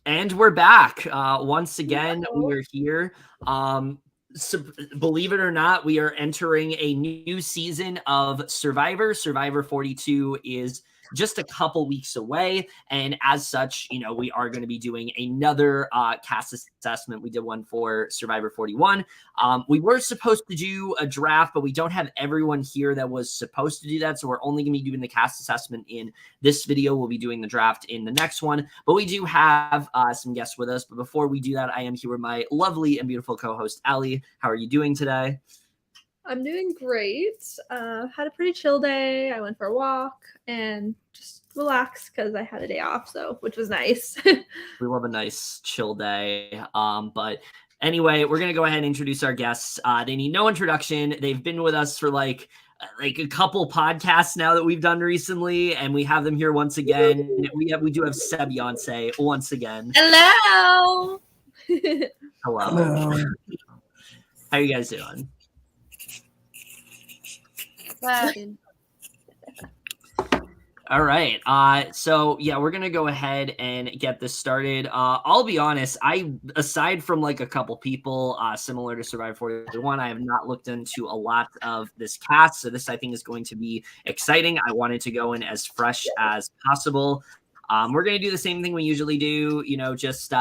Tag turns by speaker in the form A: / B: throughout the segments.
A: And we're back. Once again, we are here. So believe it or not, we are entering a new season of Survivor. Survivor 42 is just a couple weeks away. And as such, we are going to be doing another cast assessment. We did one for Survivor 41. We were supposed to do a draft, but we don't have everyone here that was supposed to do that. So we're only going to be doing the cast assessment in this video. We'll be doing the draft in the next one, but we do have some guests with us. But before we do that, I am here with my lovely and beautiful co-host, Aly. How are you doing today?
B: I'm doing great. Had a pretty chill day. I went for a walk and just relaxed because I had a day off, which was nice.
A: We love a nice chill day. But anyway, we're gonna go ahead and introduce our guests. They need no introduction. They've been with us for like a couple podcasts now that we've done recently, and we have them here once again. We do have Seb Yonsei once again.
B: Hello.
A: Hello. How are you guys doing? All right. So yeah, we're gonna go ahead and get this started. I'll be honest, aside from like a couple people similar to Survivor 41, I have not looked into a lot of this cast. So this I think is going to be exciting. I wanted to go in as fresh as possible. We're going to do the same thing we usually do, just,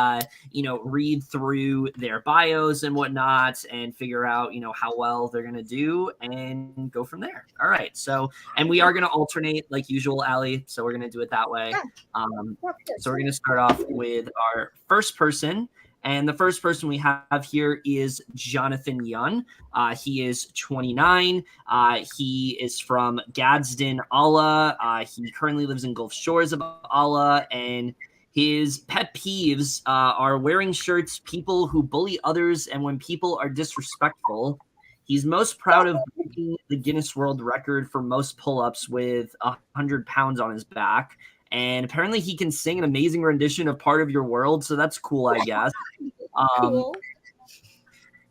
A: read through their bios and whatnot and figure out, how well they're going to do and go from there. All right. So, and we are going to alternate like usual, Aly. So we're going to do it that way. So we're going to start off with our first person. And the first person we have here is Jonathan Yun. He is 29. He is from Gadsden, Allah. He currently lives in Gulf Shores of Allah. And his pet peeves are wearing shirts, people who bully others, and when people are disrespectful. He's most proud of breaking the Guinness World Record for most pull-ups with 100 pounds on his back. And apparently he can sing an amazing rendition of Part of Your World. So that's cool, I guess.
B: Cool.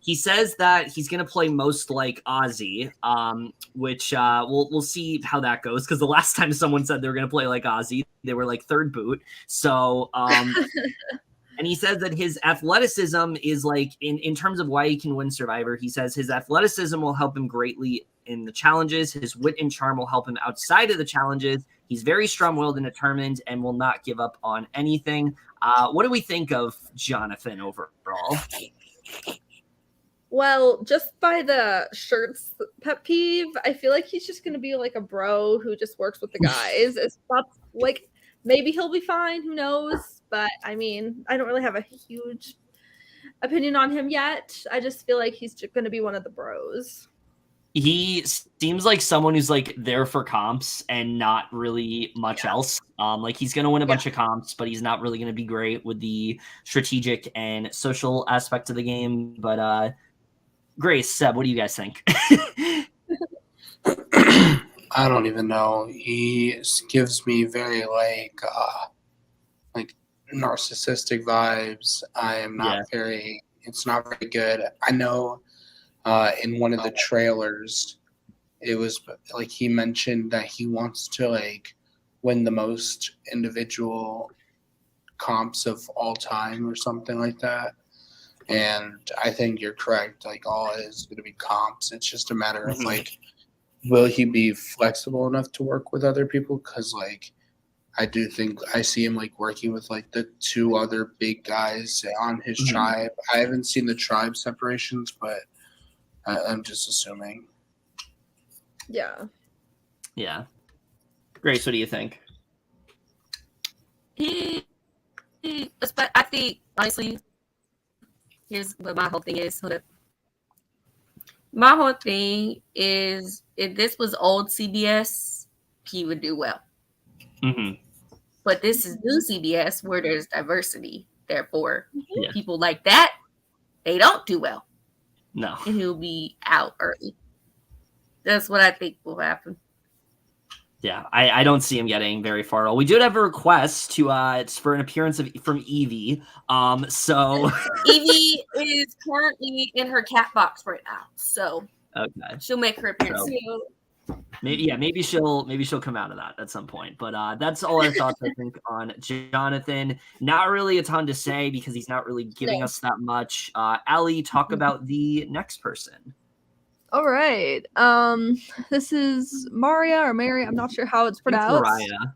A: He says that he's going to play most like Ozzy, which we'll see how that goes. Because the last time someone said they were going to play like Ozzy, they were like third boot. So, and he says that his athleticism is like, in terms of why he can win Survivor, he says his athleticism will help him greatly in the challenges. His wit and charm will help him outside of the challenges. He's very strong-willed and determined and will not give up on anything. What do we think of Jonathan overall?
B: Well, just by the shirts pet peeve, I feel like he's just going to be like a bro who just works with the guys. It's not like maybe he'll be fine. Who knows? But I mean, I don't really have a huge opinion on him yet. I just feel like he's going to be one of the bros.
A: He seems like someone who's like there for comps and not really much else. Like he's going to win a bunch of comps, but he's not really going to be great with the strategic and social aspect of the game. But Grace, Seb, what do you guys think?
C: I don't even know. He gives me very like narcissistic vibes. I am not it's not very good. I know in one of the trailers, it was like he mentioned that he wants to like win the most individual comps of all time or something like that. And I think you're correct. Like all is going to be comps. It's just a matter of like, will he be flexible enough to work with other people? Because like, I do think I see him like working with like the two other big guys on his tribe. I haven't seen the tribe separations, but I'm just assuming.
B: Yeah.
A: Yeah. Grace, what do you think?
D: I think, honestly, here's what my whole thing is. Hold up. My whole thing is, if this was old CBS, he would do well. But this is new CBS where there's diversity. Therefore, people like that, they don't do well.
A: No.
D: And he'll be out early. That's what I think will happen.
A: Yeah, I don't see him getting very far. We did have a request to it's for an appearance from Evie. So
D: Evie is currently in her cat box right now, so
A: okay,
D: she'll make her appearance.
A: maybe she'll come out of that at some point. But that's all our thoughts, I think, on Jonathan. Not really a ton to say because he's not really giving us that much. Aly, talk about the next person.
B: All right. This is Maria or Mary. I'm not sure how it's pronounced.
A: Mariah.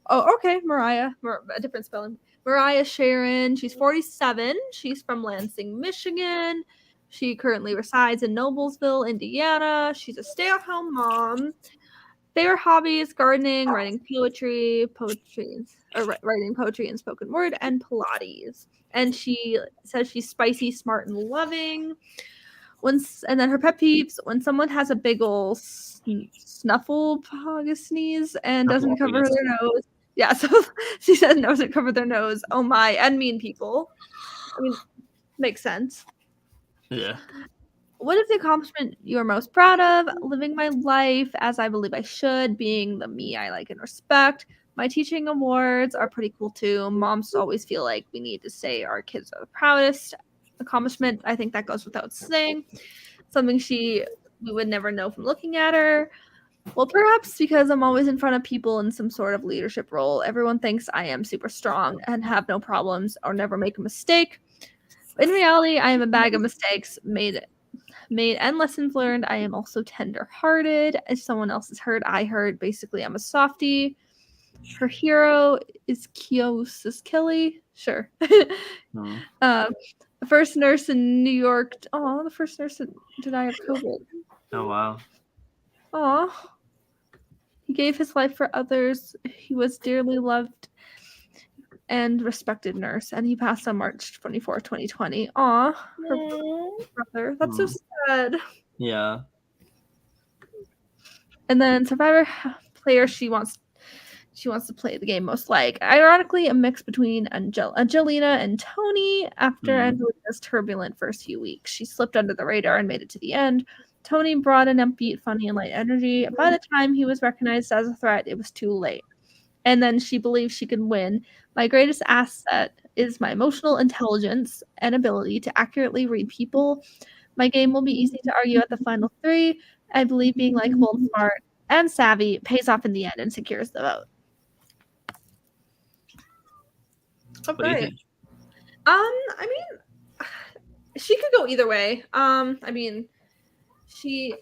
B: Oh, okay, Mariah. A different spelling. Mariah Sharon. She's 47. She's from Lansing, Michigan. She currently resides in Noblesville, Indiana. She's a stay-at-home mom. Favorite hobbies: gardening, writing poetry and spoken word, and Pilates. And she says she's spicy, smart, and loving. And then her pet peeves: when someone has a big ol' snuffle sneeze and doesn't cover their nose. Yeah, so she said doesn't cover their nose. Oh my, and mean people. I mean, makes sense.
A: Yeah.
B: What is the accomplishment you are most proud of? Living my life as I believe I should, being the me I like and respect. My teaching awards are pretty cool too. Moms always feel like we need to say our kids are the proudest accomplishment. I think that goes without saying. Something we would never know from looking at her. Well, perhaps because I'm always in front of people in some sort of leadership role. Everyone thinks I am super strong and have no problems or never make a mistake. In reality, I am a bag of mistakes made and lessons learned. I am also tender-hearted. If someone else is hurt, I hurt. Basically, I'm a softie. Her hero is Kely. Sure. The first nurse in New York. Oh, the first nurse to die of COVID.
A: Oh, wow.
B: Oh, he gave his life for others. He was dearly loved and respected nurse, and he passed on March 24th, 2020. Aw, her brother. That's so sad.
A: Yeah.
B: And then survivor player she wants to play the game most like. Ironically, a mix between Angelina and Tony. After Angelina's turbulent first few weeks, she slipped under the radar and made it to the end. Tony brought an upbeat, funny, and light energy. By the time he was recognized as a threat, it was too late. And then she believes she can win. My greatest asset is my emotional intelligence and ability to accurately read people. My game will be easy to argue at the final 3. I believe being likable, smart, and savvy pays off in the end and secures the vote. Okay. I mean, she could go either way. I mean, she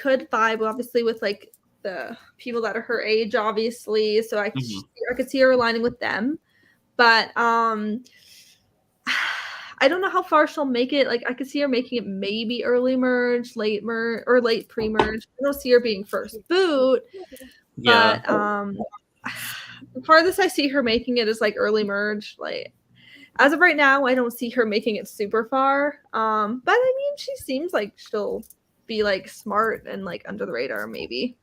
B: could vibe obviously with like the people that are her age, obviously. So I could see her aligning with them, but I don't know how far she'll make it. Like I could see her making it maybe early merge, late merge, or late pre-merge. I don't see her being first boot.
A: Yeah.
B: But the farthest I see her making it is like early merge. Like as of right now, I don't see her making it super far. But I mean, she seems like she'll be like smart and like under the radar, maybe.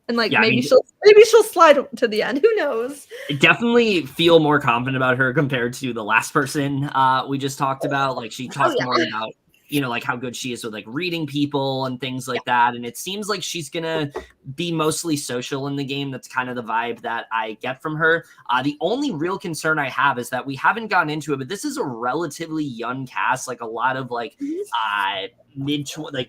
B: And like maybe she'll slide to the end. Who knows?
A: Definitely feel more confident about her compared to the last person we just talked about. Like she talked more about, like how good she is with like reading people and things like that. And it seems like she's gonna be mostly social in the game. That's kind of the vibe that I get from her. The only real concern I have is that we haven't gotten into it, but this is a relatively young cast. Like a lot of like a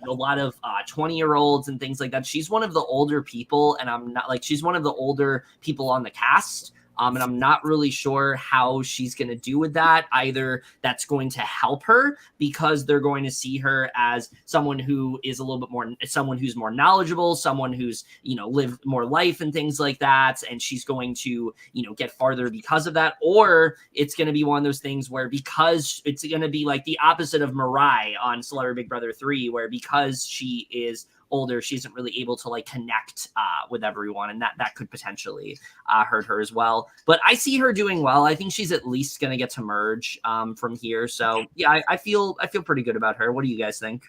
A: lot of 20-year-olds and things like that. She's one of the older people, and she's one of the older people on the cast. And I'm not really sure how she's going to do with that. Either that's going to help her because they're going to see her as someone who is a little bit more, someone who's more knowledgeable, someone who's, lived more life and things like that. And she's going to, get farther because of that. Or it's going to be one of those things where because it's going to be like the opposite of Mariah on Celebrity Big Brother 3, where because she is older, she isn't really able to like connect with everyone, and that could potentially hurt her as well. But I see her doing well. I think she's at least going to get to merge from here. So yeah, I feel pretty good about her. What do you guys think?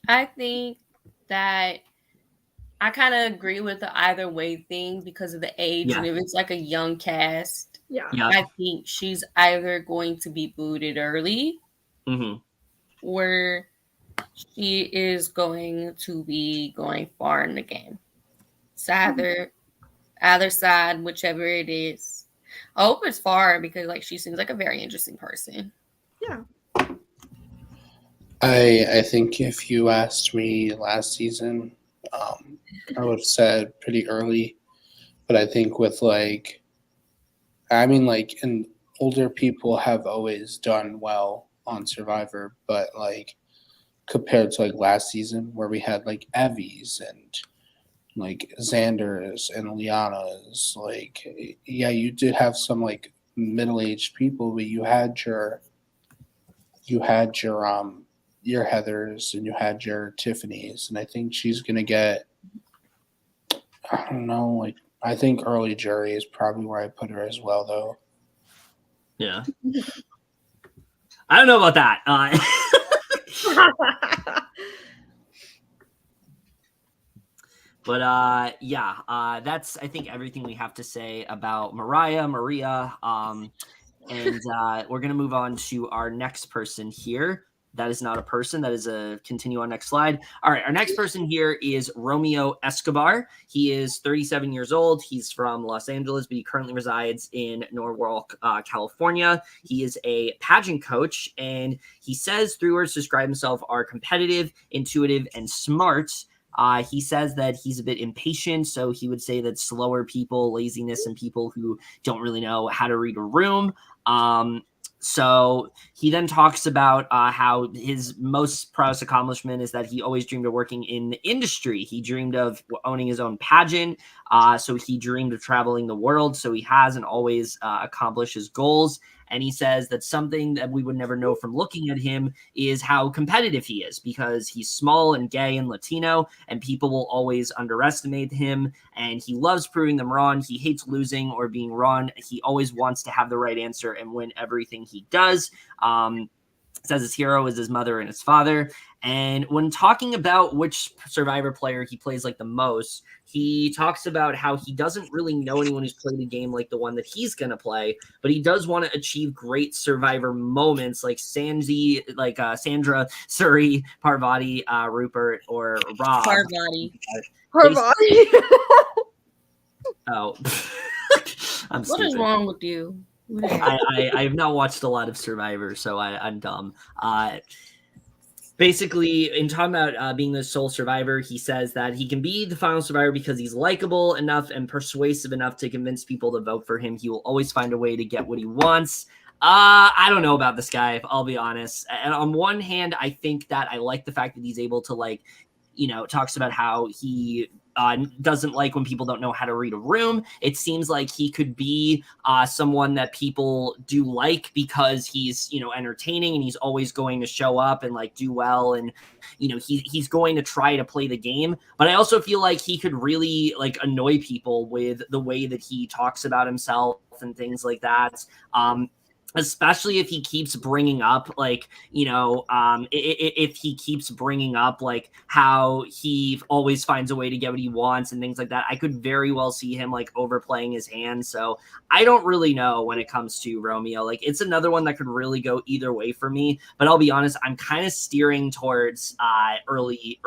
D: I think that I kind of agree with the either way thing because of the age, and if it's like a young cast, I think she's either going to be booted early. Where she is going to be going far in the game. It's either side, whichever it is. I hope it's far because like she seems like a very interesting person.
B: Yeah.
C: I think if you asked me last season, I would have said pretty early. But I think with and older people have always done well on Survivor, but compared to last season where we had Evie's and Xander's and Liana's, yeah, you did have some middle-aged people, but your Heathers and you had your Tiffany's, and I think she's gonna get, I don't know, I think early jury is probably where I put her as well, though.
A: Yeah. I don't know about that. But yeah, that's I think everything we have to say about Maria. And we're gonna move on to our next person here. That is not a person. That is a continue on next slide. All right, our next person here is Romeo Escobar. He is 37 years old. He's from Los Angeles, but he currently resides in Norwalk, California. He is a pageant coach, and he says 3 words to describe himself are competitive, intuitive, and smart. He says that he's a bit impatient, so he would say that slower people, laziness, and people who don't really know how to read a room. So he then talks about how his most proudest accomplishment is that he always dreamed of working in the industry. He dreamed of owning his own pageant. So he dreamed of traveling the world. So he has and always accomplished his goals. And he says that something that we would never know from looking at him is how competitive he is, because he's small and gay and Latino, and people will always underestimate him. And he loves proving them wrong. He hates losing or being wrong. He always wants to have the right answer and win everything he does. Says his hero is his mother and his father. And when talking about which Survivor player he plays the most, he talks about how he doesn't really know anyone who's played a game like the one that he's going to play, but he does want to achieve great Survivor moments like Sandra, Suri, Parvati, Rupert, or Rob.
D: Parvati.
A: Oh. I'm
D: what
A: stupid.
D: is wrong with you?
A: I have not watched a lot of Survivor, so I'm dumb. Basically, in talking about being the sole survivor, he says that he can be the final survivor because he's likable enough and persuasive enough to convince people to vote for him. He will always find a way to get what he wants. I don't know about this guy, I'll be honest. And on one hand, I think that I like the fact that he's able to talks about how he doesn't like when people don't know how to read a room. It seems like he could be someone that people do like because he's, entertaining and he's always going to show up and do well. And, he's going to try to play the game. But I also feel like he could really annoy people with the way that he talks about himself and things like that. Especially if he keeps bringing up if he keeps bringing up how he always finds a way to get what he wants and things like that, I could very well see him overplaying his hand. So I don't really know when it comes to Romeo. It's another one that could really go either way for me, but I'll be honest, I'm kind of steering towards early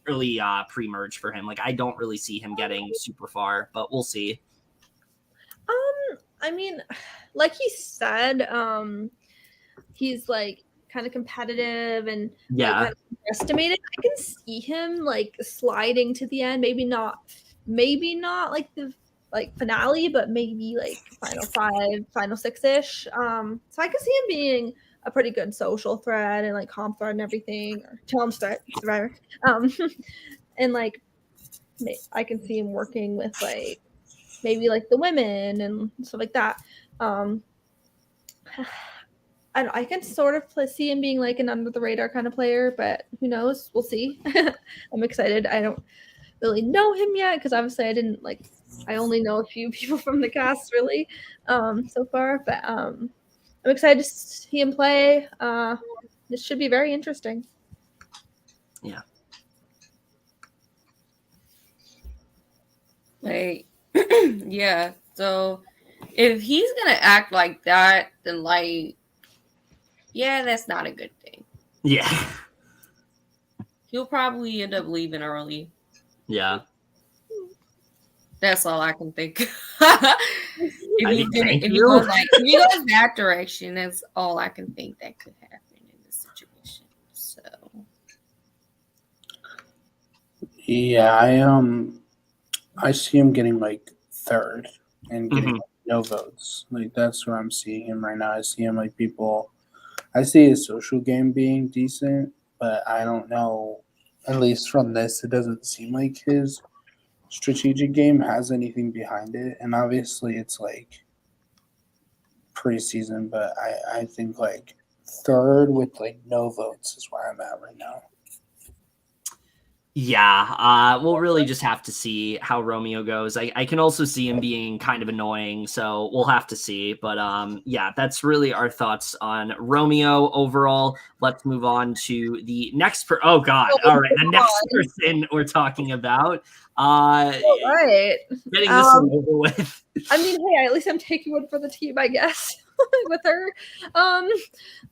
A: pre-merge for him. I don't really see him getting super far, but we'll see.
B: I mean, like he said, he's kind of competitive and kind of underestimated. I can see him sliding to the end. Maybe not the finale, but maybe final 5, final 6-ish. So I can see him being a pretty good social threat and comp threat and everything, or challenge threat, Survivor. And I can see him working with maybe the women and stuff like that. I can sort of see him being an under the radar kind of player, but who knows? We'll see. I'm excited. I don't really know him yet because obviously I only know a few people from the cast really so far, but I'm excited to see him play. This should be very interesting.
A: Yeah.
D: Yeah, so if he's gonna act like that, then that's not a good thing.
A: Yeah,
D: he'll probably end up leaving early.
A: Yeah,
D: that's all I can think. If he goes that direction, that's all I can think that could happen in this situation.
C: Yeah, I see him getting like third and getting no votes. Like that's where I'm seeing him right now. I see him like people. I see his social game being decent, but I don't know. At least from this, it doesn't seem like his strategic game has anything behind it. And obviously, it's like preseason, but I think like third with like no votes is where I'm at right now.
A: Yeah, we'll really just have to see how Romeo goes. I can also see him being kind of annoying, so we'll have to see. But yeah, that's really our thoughts on Romeo overall. Let's move on to the next oh god. All right, the next person we're talking about.
B: Right.
A: Getting this one over with.
B: I mean, hey, at least I'm taking one for the team, I guess, with her.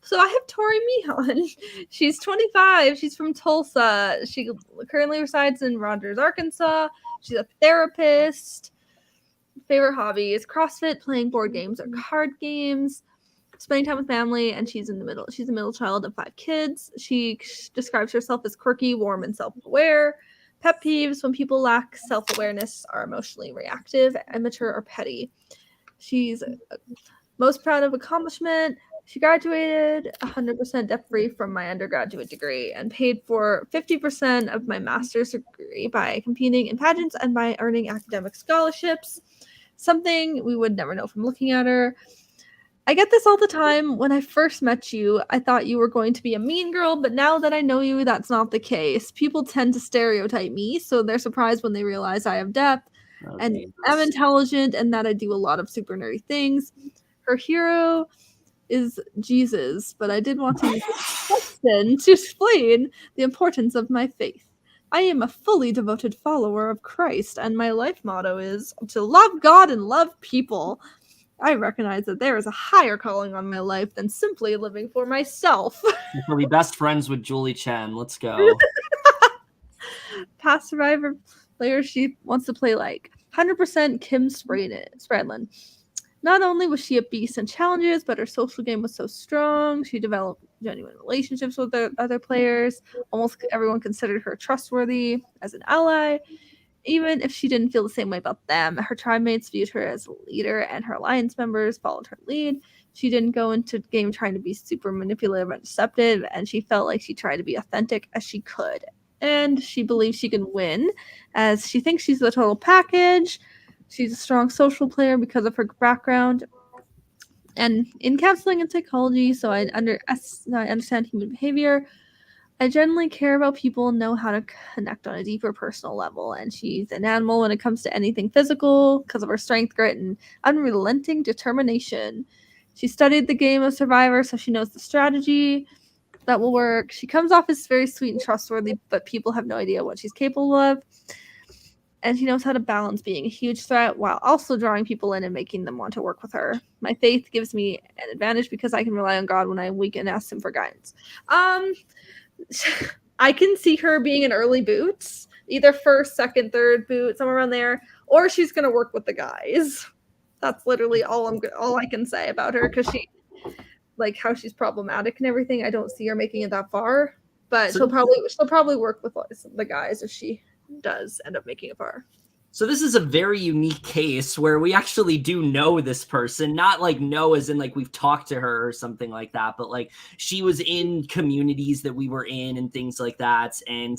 B: So I have Tori Meehan. She's 25. She's from Tulsa. She currently resides in Rogers, Arkansas. She's a therapist. Favorite hobby is CrossFit, playing board games or card games, spending time with family, and she's a middle child of 5 kids. She describes herself as quirky, warm, and self-aware. Pet peeves: when people lack self-awareness, are emotionally reactive, immature, or petty. She's most proud of accomplishment. She graduated 100% debt-free from my undergraduate degree and paid for 50% of my master's degree by competing in pageants and by earning academic scholarships. Something we would never know from looking at her. I get this all the time. When I first met you, I thought you were going to be a mean girl, but now that I know you, that's not the case. People tend to stereotype me, so they're surprised when they realize I have depth and I'm intelligent and that I do a lot of super nerdy things. Her hero is Jesus, but I did want to use this question to explain the importance of my faith. I am a fully devoted follower of Christ, and my life motto is to love God and love people. I recognize that there is a higher calling on my life than simply living for myself.
A: We'll be best friends with Julie Chen. Let's go.
B: Past Survivor player she wants to play like 100% Kim Spradlin. Not only was she a beast in challenges, but her social game was so strong. She developed genuine relationships with the other players. Almost everyone considered her trustworthy as an ally. Even if she didn't feel the same way about them, her tribe mates viewed her as a leader, and her alliance members followed her lead. She didn't go into the game trying to be super manipulative and deceptive, and she felt like she tried to be authentic as she could. And she believes she can win, as she thinks she's the total package. She's a strong social player because of her background and in counseling and psychology, so I understand human behavior. I generally care about people and know how to connect on a deeper personal level, and she's an animal when it comes to anything physical because of her strength, grit, and unrelenting determination. She studied the game of Survivor, so she knows the strategy that will work. She comes off as very sweet and trustworthy, but people have no idea what she's capable of. And she knows how to balance being a huge threat while also drawing people in and making them want to work with her. My faith gives me an advantage because I can rely on God when I'm weak and ask him for guidance. I can see her being an early boot, either first, second, third boot, somewhere around there, or she's gonna work with the guys. That's literally all I can say about her, because she, like, how she's problematic and everything. I don't see her making it that far, but she'll probably work with the guys if she does end up making it far.
A: So this is a very unique case where we actually do know this person, not like know as in like we've talked to her or something like that, but like she was in communities that we were in and things like that. And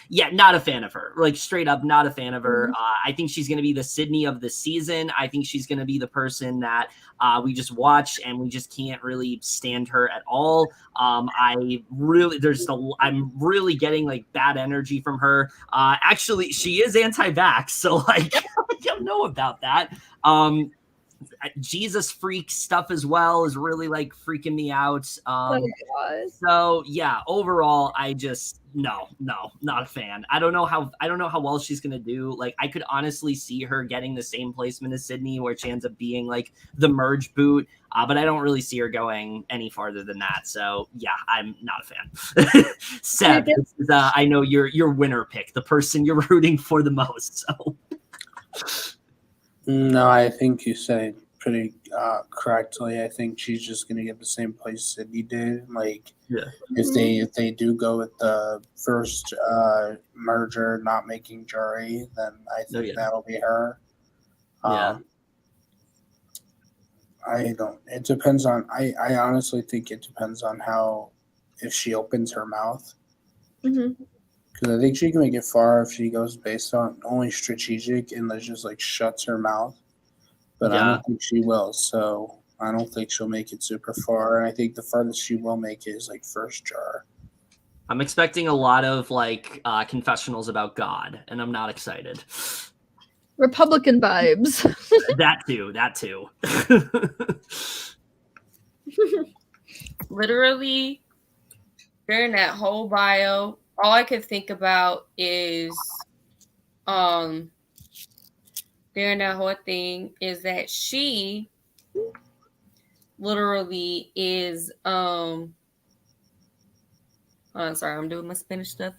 A: yeah, not a fan of her, like straight up not a fan of her. I think she's going to be the Sydney of the season. I think she's going to be the person that we just watch and we just can't really stand her at all. I'm really getting like bad energy from her. Actually, she is anti-vax, so like I don't know about that. Jesus freak stuff as well is really like freaking me out. So yeah, overall, I just no, not a fan. I don't know how well she's gonna do. Like I could honestly see her getting the same placement as Sydney, where she ends up being like the merge boot. But I don't really see her going any farther than that. So yeah, I'm not a fan. Seb, this is, I know your winner pick, the person you're rooting for the most. So
C: no, I think you said it put it correctly. I think she's just going to get the same place Sydney did. Like, if they do go with the first merger, not making jury, then I think that'll be her. I don't. It depends on. I honestly think it depends on how, if she opens her mouth. Because I think she can make it far if she goes based on only strategic and just like shuts her mouth. But I don't think she will. So I don't think she'll make it super far. And I think the farthest she will make it is like first jar.
A: I'm expecting a lot of like confessionals about God, and I'm not excited.
B: Republican vibes.
A: That too.
D: Literally, during that whole bio, all I could think about is, during that whole thing, is that she literally is, oh, sorry, I'm doing my Spanish stuff.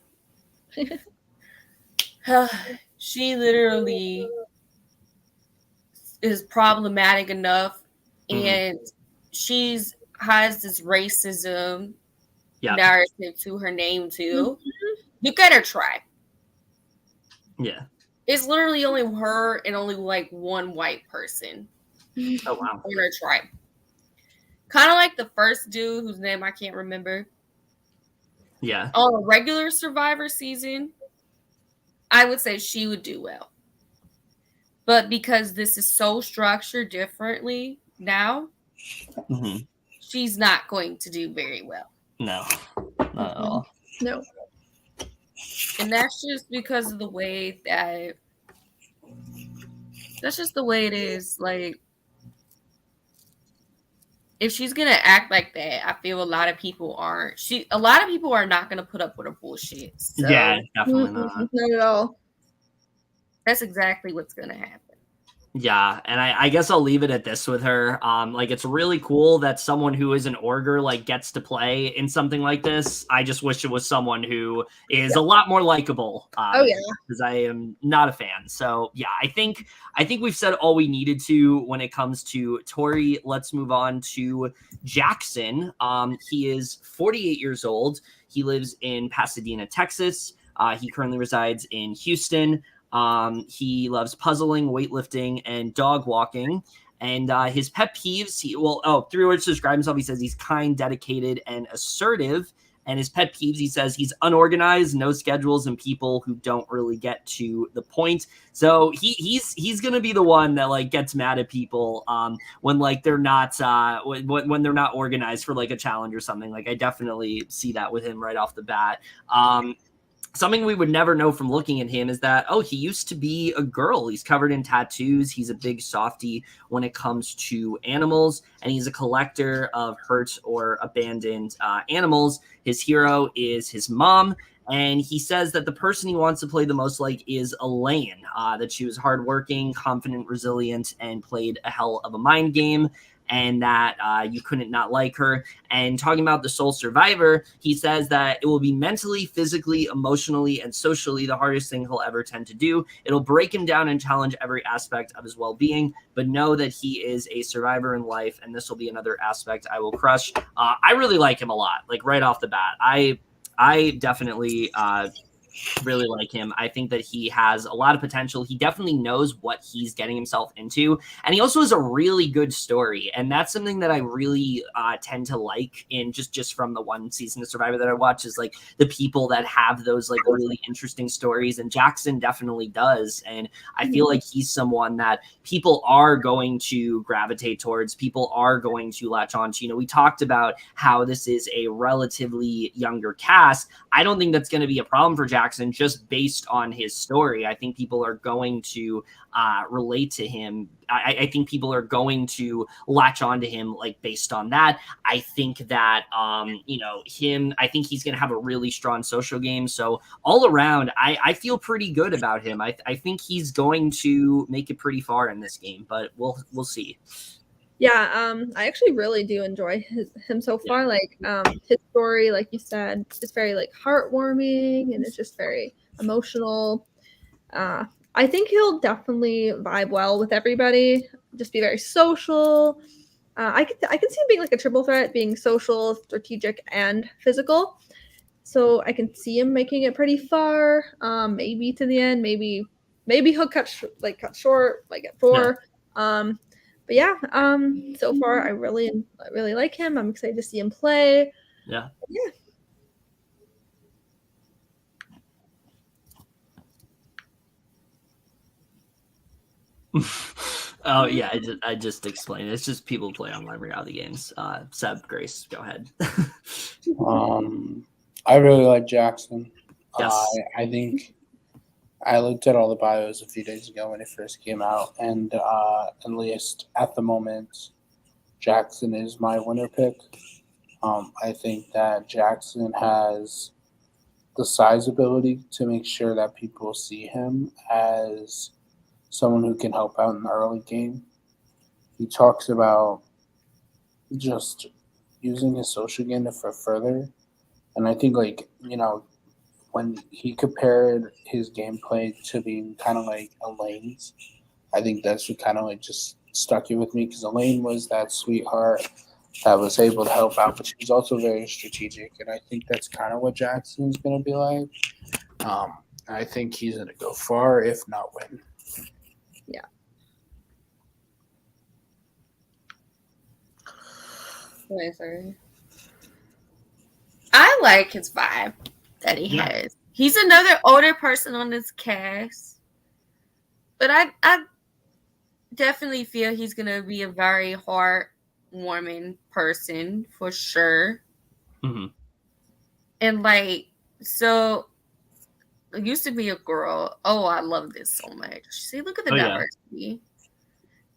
D: She literally is problematic enough, and she's has this racism narrative to her name too. You gotta try.
A: Yeah.
D: It's literally only her and only like one white person.
A: Oh wow.
D: In her tribe. Kind of like the first dude whose name I can't remember.
A: Yeah.
D: On a regular Survivor season, I would say she would do well. But because this is so structured differently now, she's not going to do very well.
A: No, not at all.
B: No.
D: And that's just because of the way that, that's just the way it is. Like, if she's going to act like that, I feel a lot of people aren't. A lot of people are not going to put up with her bullshit. So
A: yeah, definitely not.
B: Not at all.
D: That's exactly what's going to happen.
A: Yeah, and I guess I'll leave it at this with her. Like, it's really cool that someone who is an Orger like gets to play in something like this. I just wish it was someone who is a lot more likable. Because I am not a fan. So yeah, I think we've said all we needed to when it comes to Tori. Let's move on to Jackson. He is 48 years old. He lives in Pasadena, Texas. He currently resides in Houston. He loves puzzling, weightlifting, and dog walking. And his pet peeves, three words to describe himself. He says he's kind, dedicated, and assertive. And his pet peeves, he says he's unorganized, no schedules, and people who don't really get to the point. So he's gonna be the one that like gets mad at people when like they're not when they're not organized for like a challenge or something. Like I definitely see that with him right off the bat. Something we would never know from looking at him is that, he used to be a girl. He's covered in tattoos. He's a big softie when it comes to animals, and he's a collector of hurt or abandoned animals. His hero is his mom, and he says that the person he wants to play the most like is Elaine, that she was hardworking, confident, resilient, and played a hell of a mind game, and that you couldn't not like her. And talking about the sole survivor, he says that it will be mentally, physically, emotionally, and socially the hardest thing he'll ever tend to do. It'll break him down and challenge every aspect of his well-being, but know that he is a survivor in life, and this will be another aspect I will crush. I really like him a lot, like right off the bat. I definitely really like him. I think that he has a lot of potential. He definitely knows what he's getting himself into, and he also has a really good story, and that's something that I really tend to like in just from the one season of Survivor that I watch, is like the people that have those like really interesting stories, and Jackson definitely does. And I feel like he's someone that people are going to gravitate towards, people are going to latch on to. We talked about how this is a relatively younger cast. I don't think that's going to be a problem for Jackson just based on his story. I think people are going to relate to him. I think people are going to latch on to him like based on that. I think that I think he's going to have a really strong social game. So all around, I feel pretty good about him. I think he's going to make it pretty far in this game, but we'll see.
B: Yeah, I actually really do enjoy him so far. Like, his story, like you said, is very like heartwarming, and it's just very emotional. I think he'll definitely vibe well with everybody. just be very social. I can see him being like a triple threat, being social, strategic, and physical. So I can see him making it pretty far. Maybe to the end. Maybe he'll cut short like at 4. Yeah. But yeah. So far I really like him. I'm excited to see him play.
A: Yeah.
B: Yeah.
A: Oh yeah, I just explained. It's just people play online reality games. Seb, Grace, go ahead.
C: I really like Jackson.
A: Yes.
C: I think I looked at all the bios a few days ago when it first came out, and at least at the moment, Jackson is my winner pick. I think that Jackson has the size ability to make sure that people see him as someone who can help out in the early game. He talks about just using his social game for further. And I think, when he compared his gameplay to being kind of like Elaine's, I think that's what kind of like just stuck with me, because Elaine was that sweetheart that was able to help out, but she was also very strategic. And I think that's kind of what Jackson's going to be like. I think he's going to go far, if not win.
B: Yeah.
D: I like his vibe that he has. He's another older person on this cast, but I definitely feel he's gonna be a very heartwarming person for sure.
A: Mm-hmm.
D: And so I used to be a girl. Oh, I love this so much. See, look at the diversity. Yeah.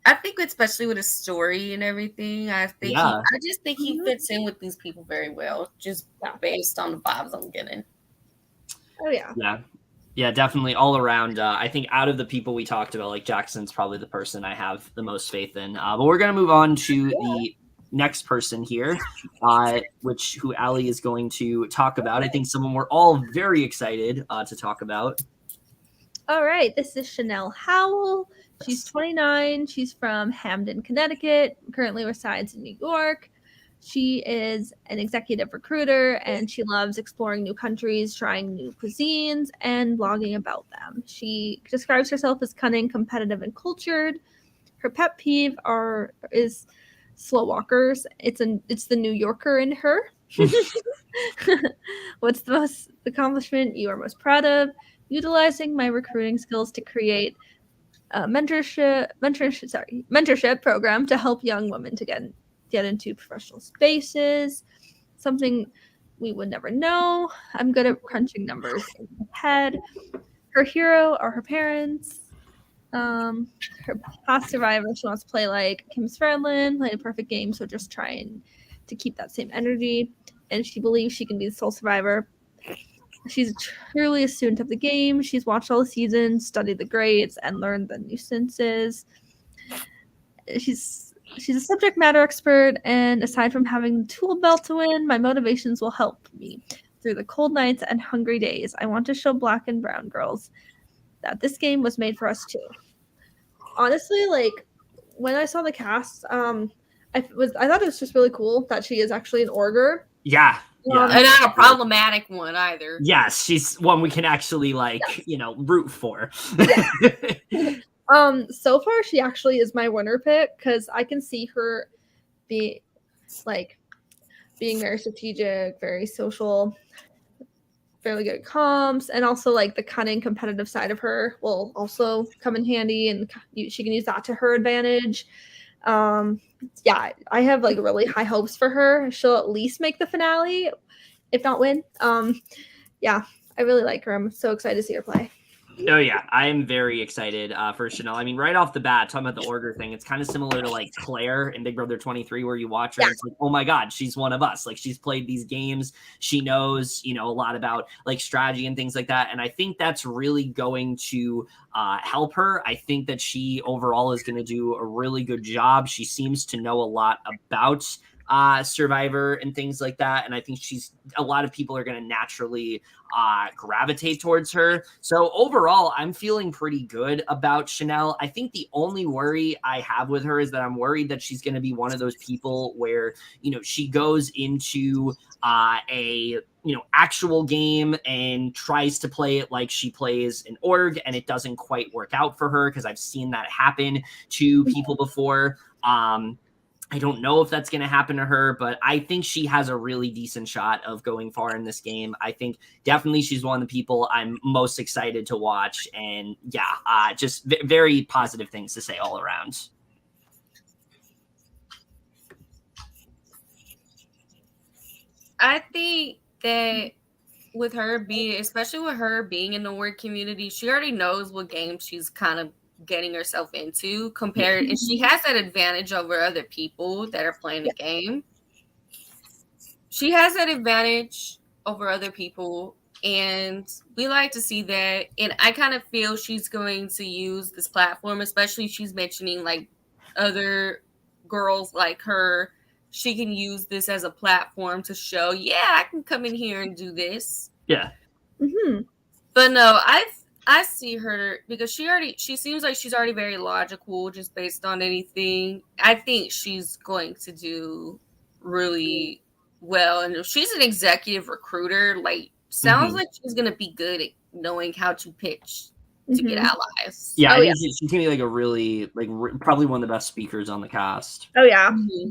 D: I think especially with his story and everything, I just think he fits in with these people very well, just based on the vibes I'm getting.
B: Oh yeah.
A: Yeah, definitely all around. I think out of the people we talked about, like Jackson's probably the person I have the most faith in. But we're gonna move on to the next person here, who Aly is going to talk about. I think someone we're all very excited to talk about.
B: All right, this is Chanelle Howell. She's 29. She's from Hamden, Connecticut. Currently resides in New York. She is an executive recruiter, and she loves exploring new countries, trying new cuisines, and blogging about them. She describes herself as cunning, competitive, and cultured. Her pet peeve is slow walkers. It's the New Yorker in her. What's the most accomplishment you are most proud of? Utilizing my recruiting skills to create a mentorship program to help young women to get into professional spaces. Something we would never know. I'm good at crunching numbers in my head. Her hero are her parents. Her past survivor, she wants to play like Kim Sverlin, play a perfect game, so just trying to keep that same energy. And she believes she can be the sole survivor. She's truly a student of the game. She's watched all the seasons, studied the grades, and learned the nuisances. She's a subject matter expert, and aside from having the tool belt to win, my motivations will help me through the cold nights and hungry days. I want to show Black and brown girls that this game was made for us too. Honestly, like when I saw the cast, I thought it was just really cool that she is actually an Orger.
A: Yeah.
D: And not a problematic one either.
A: Yes, she's one we can actually root for.
B: Yeah. So far she actually is my winner pick, because I can see her being very strategic, very social, fairly good at comms, and also like the cunning competitive side of her will also come in handy, and she can use that to her advantage. I have like really high hopes for her. She'll at least make the finale, if not win. I really like her. I'm so excited to see her play.
A: Oh yeah, I am very excited for Chanelle. I mean, right off the bat, talking about the Order thing, it's kind of similar to like Claire in Big Brother 23, where you watch her, and it's like, oh my God, she's one of us. Like, she's played these games, she knows, a lot about like strategy and things like that. And I think that's really going to help her. I think that she overall is going to do a really good job. She seems to know a lot about Survivor and things like that. And I think a lot of people are going to naturally gravitate towards her. So overall, I'm feeling pretty good about Chanelle. I think the only worry I have with her is that I'm worried that she's going to be one of those people where, she goes into a actual game and tries to play it like she plays an org, and it doesn't quite work out for her, because I've seen that happen to people before. I don't know if that's going to happen to her, but I think she has a really decent shot of going far in this game. I think definitely she's one of the people I'm most excited to watch. And yeah, just very positive things to say all around.
D: I think that with her especially with her being in the work community, she already knows what game she's kind of getting herself into compared, and she has that advantage over other people that are playing the game. She has that advantage over other people, and we like to see that. And I kind of feel she's going to use this platform, especially she's mentioning like other girls like her. She can use this as a platform to show, I can come in here and do this.
A: Yeah.
B: Mm-hmm.
D: But no, I see her because she seems like she's already very logical just based on anything. I think she's going to do really well. And if she's an executive recruiter, like sounds like she's going to be good at knowing how to pitch to get allies.
A: Yeah, I think she's going to be like a really, probably one of the best speakers on the cast.
B: Oh, yeah.
D: Mm-hmm.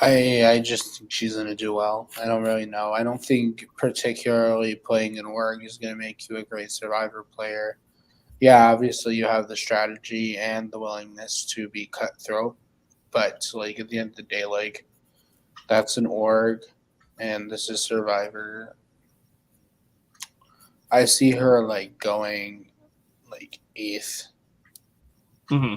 C: I just think she's going to do well. I don't really know. I don't think particularly playing an org is going to make you a great Survivor player. Yeah, obviously you have the strategy and the willingness to be cutthroat, but at the end of the day, that's an org, and this is Survivor. I see her going 8th.
A: Mm-hmm.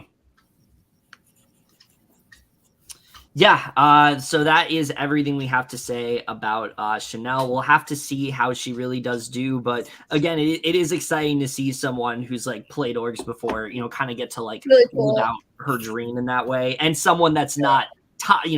A: Yeah, so that is everything we have to say about Chanelle. We'll have to see how she really does do, but again, it is exciting to see someone who's played orgs before, kind of get to
B: really cool.
A: live out her dream in that way, and someone that's not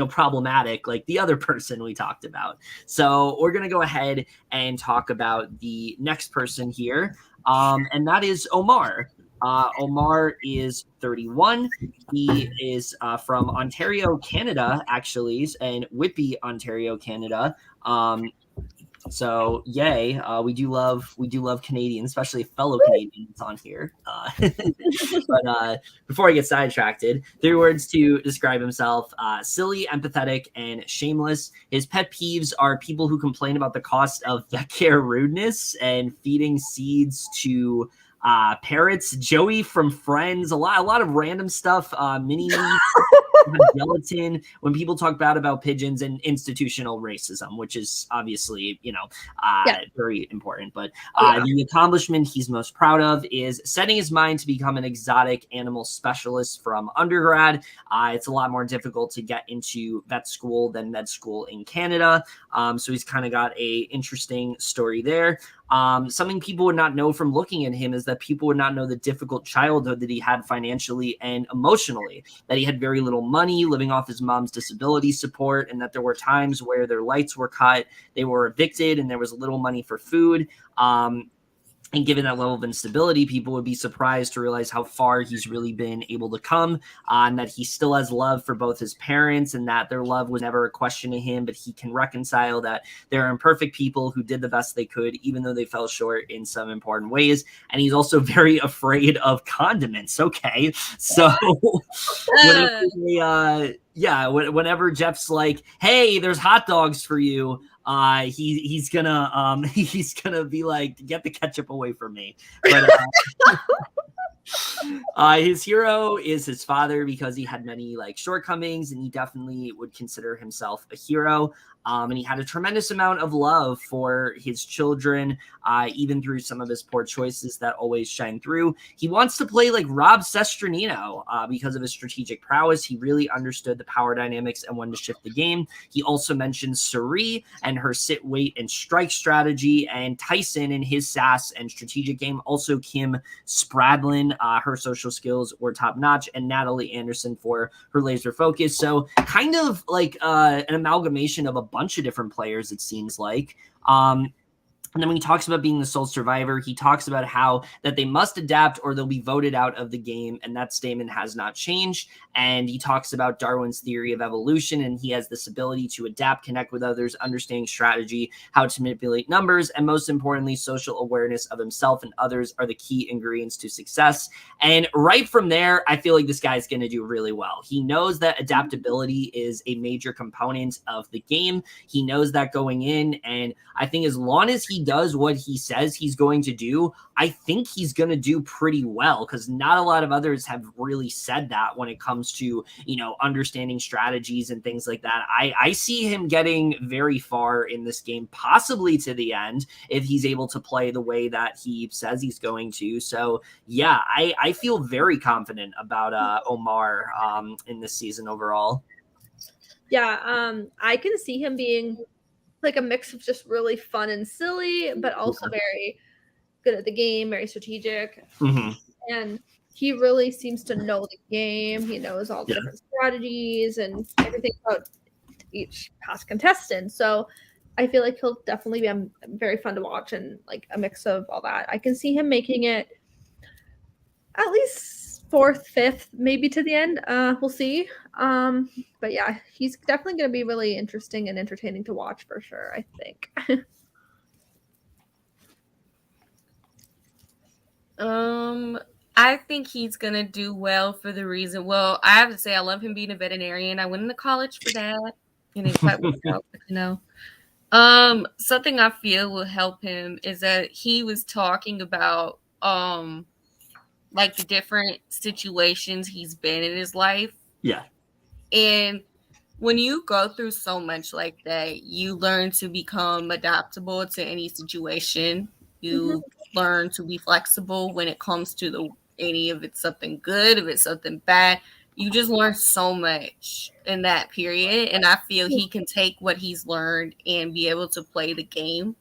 A: problematic like the other person we talked about. So we're gonna go ahead and talk about the next person here, and that is Omar. Omar is 31. He is from Ontario, Canada, actually, and Whitby, Ontario, Canada. So yay, we do love Canadians, especially fellow Canadians on here. But before I get sidetracked, 3 words to describe himself: silly, empathetic, and shameless. His pet peeves are people who complain about the cost of vet care rudeness and feeding seeds to parrots. Joey from Friends, a lot of random stuff. Mini gelatin. When people talk bad about pigeons, and institutional racism, which is obviously very important. But the accomplishment he's most proud of is setting his mind to become an exotic animal specialist from undergrad. It's a lot more difficult to get into vet school than med school in Canada. So he's kind of got a interesting story there. Something people would not know from looking at him is that people would not know the difficult childhood that he had financially and emotionally, that he had very little money, living off his mom's disability support, and that there were times where their lights were cut, they were evicted, and there was little money for food. And given that level of instability, people would be surprised to realize how far he's really been able to come, and that he still has love for both his parents, and that their love was never a question to him, but he can reconcile that there are imperfect people who did the best they could, even though they fell short in some important ways. And he's also very afraid of condiments. Okay. So whenever Jeff's like, hey, there's hot dogs for you, he's gonna be like, get the ketchup away from me. But his hero is his father, because he had many shortcomings, and he definitely would consider himself a hero. And he had a tremendous amount of love for his children, even through some of his poor choices that always shine through. He wants to play like Rob Sesternino because of his strategic prowess. He really understood the power dynamics and wanted to shift the game. He also mentioned Suri and her sit, wait, and strike strategy, and Tyson and his sass and strategic game. Also Kim Spradlin, her social skills were top notch, and Natalie Anderson for her laser focus. So kind of like an amalgamation of a bunch of different players, it seems like. And then when he talks about being the sole survivor, he talks about how that they must adapt or they'll be voted out of the game, and that statement has not changed. And he talks about Darwin's theory of evolution, and he has this ability to adapt, connect with others, understanding strategy, how to manipulate numbers, and most importantly, social awareness of himself and others are the key ingredients to success. And right from there, I feel like this guy's going to do really well. He knows that adaptability is a major component of the game. He knows that going in, and I think as long as he does what he says he's going to do, I think he's going to do pretty well, because not a lot of others have really said that when it comes to, you know, understanding strategies and things like that. I see him getting very far in this game, possibly to the end, if he's able to play the way that he says he's going to. So yeah, I feel very confident about Omar in this season overall.
B: Yeah, I can see him being like a mix of just really fun and silly, but also very good at the game, very strategic.
A: Mm-hmm.
B: And he really seems to know the game. He knows all the different strategies and everything about each past contestant. So I feel like he'll definitely be very fun to watch, and like a mix of all that. I can see him making it at least 4th, 5th, maybe to the end. We'll see. But yeah, he's definitely going to be really interesting and entertaining to watch for sure, I think.
D: I think he's gonna do well for the reason. Well, I have to say I love him being a veterinarian. I went into college for that, and it quite worked out, you know. Something I feel will help him is that he was talking about like the different situations he's been in his life.
A: Yeah.
D: And when you go through so much like that, you learn to become adaptable to any situation. You learn to be flexible when it comes to any if it's something good, if it's something bad. You just learn so much in that period. And I feel he can take what he's learned and be able to play the game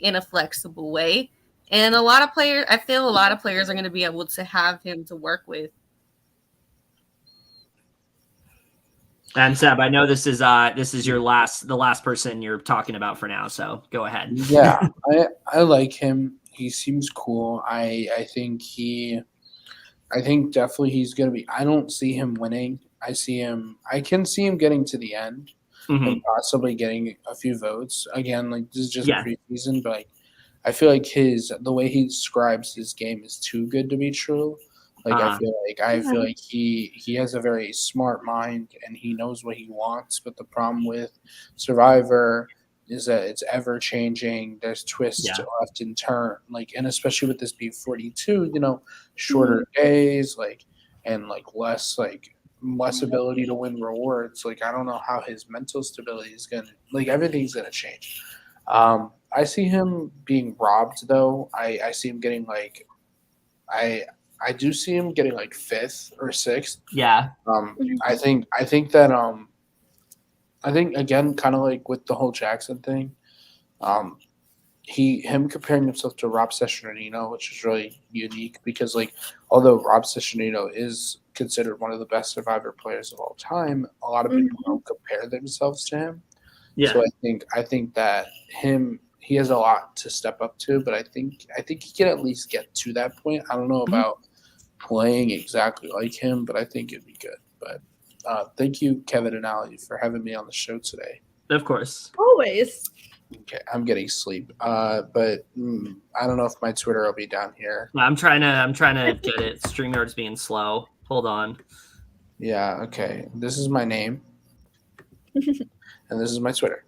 D: in a flexible way. And I feel a lot of players are going to be able to have him to work with.
A: And Seb, I know this is the last person you're talking about for now, so go ahead.
C: Yeah, I like him. He seems cool. I think definitely he's gonna be. I don't see him winning. I can see him getting to the end and possibly getting a few votes. Again, like this is just a preseason, but like I feel like the way he describes his game is too good to be true. Like I feel like he has a very smart mind and he knows what he wants. But the problem with Survivor is that it's ever changing. There's twists left and turn, like, and especially with this being 42, you know, shorter days, like, and like less ability to win rewards. Like I don't know how his mental stability is gonna, like, everything's gonna change. I see him being robbed though. I see him getting like I do see him getting like 5th or 6th.
A: Yeah.
C: I think that I think again, kind of like with the whole Jackson thing, him comparing himself to Rob Sesternino, which is really unique because like although Rob Sesternino is considered one of the best Survivor players of all time, a lot of people don't compare themselves to him. Yeah. So I think that he has a lot to step up to, but I think he can at least get to that point. I don't know about playing exactly like him, but I think it'd be good. But thank you, Kevin and Aly, for having me on the show today.
A: Of course.
B: Always.
C: Okay, I'm getting sleep. But I don't know if my Twitter will be down here.
A: I'm trying to get it. StreamYard's being slow. Hold on.
C: Yeah. Okay. This is my name, and this is my Twitter.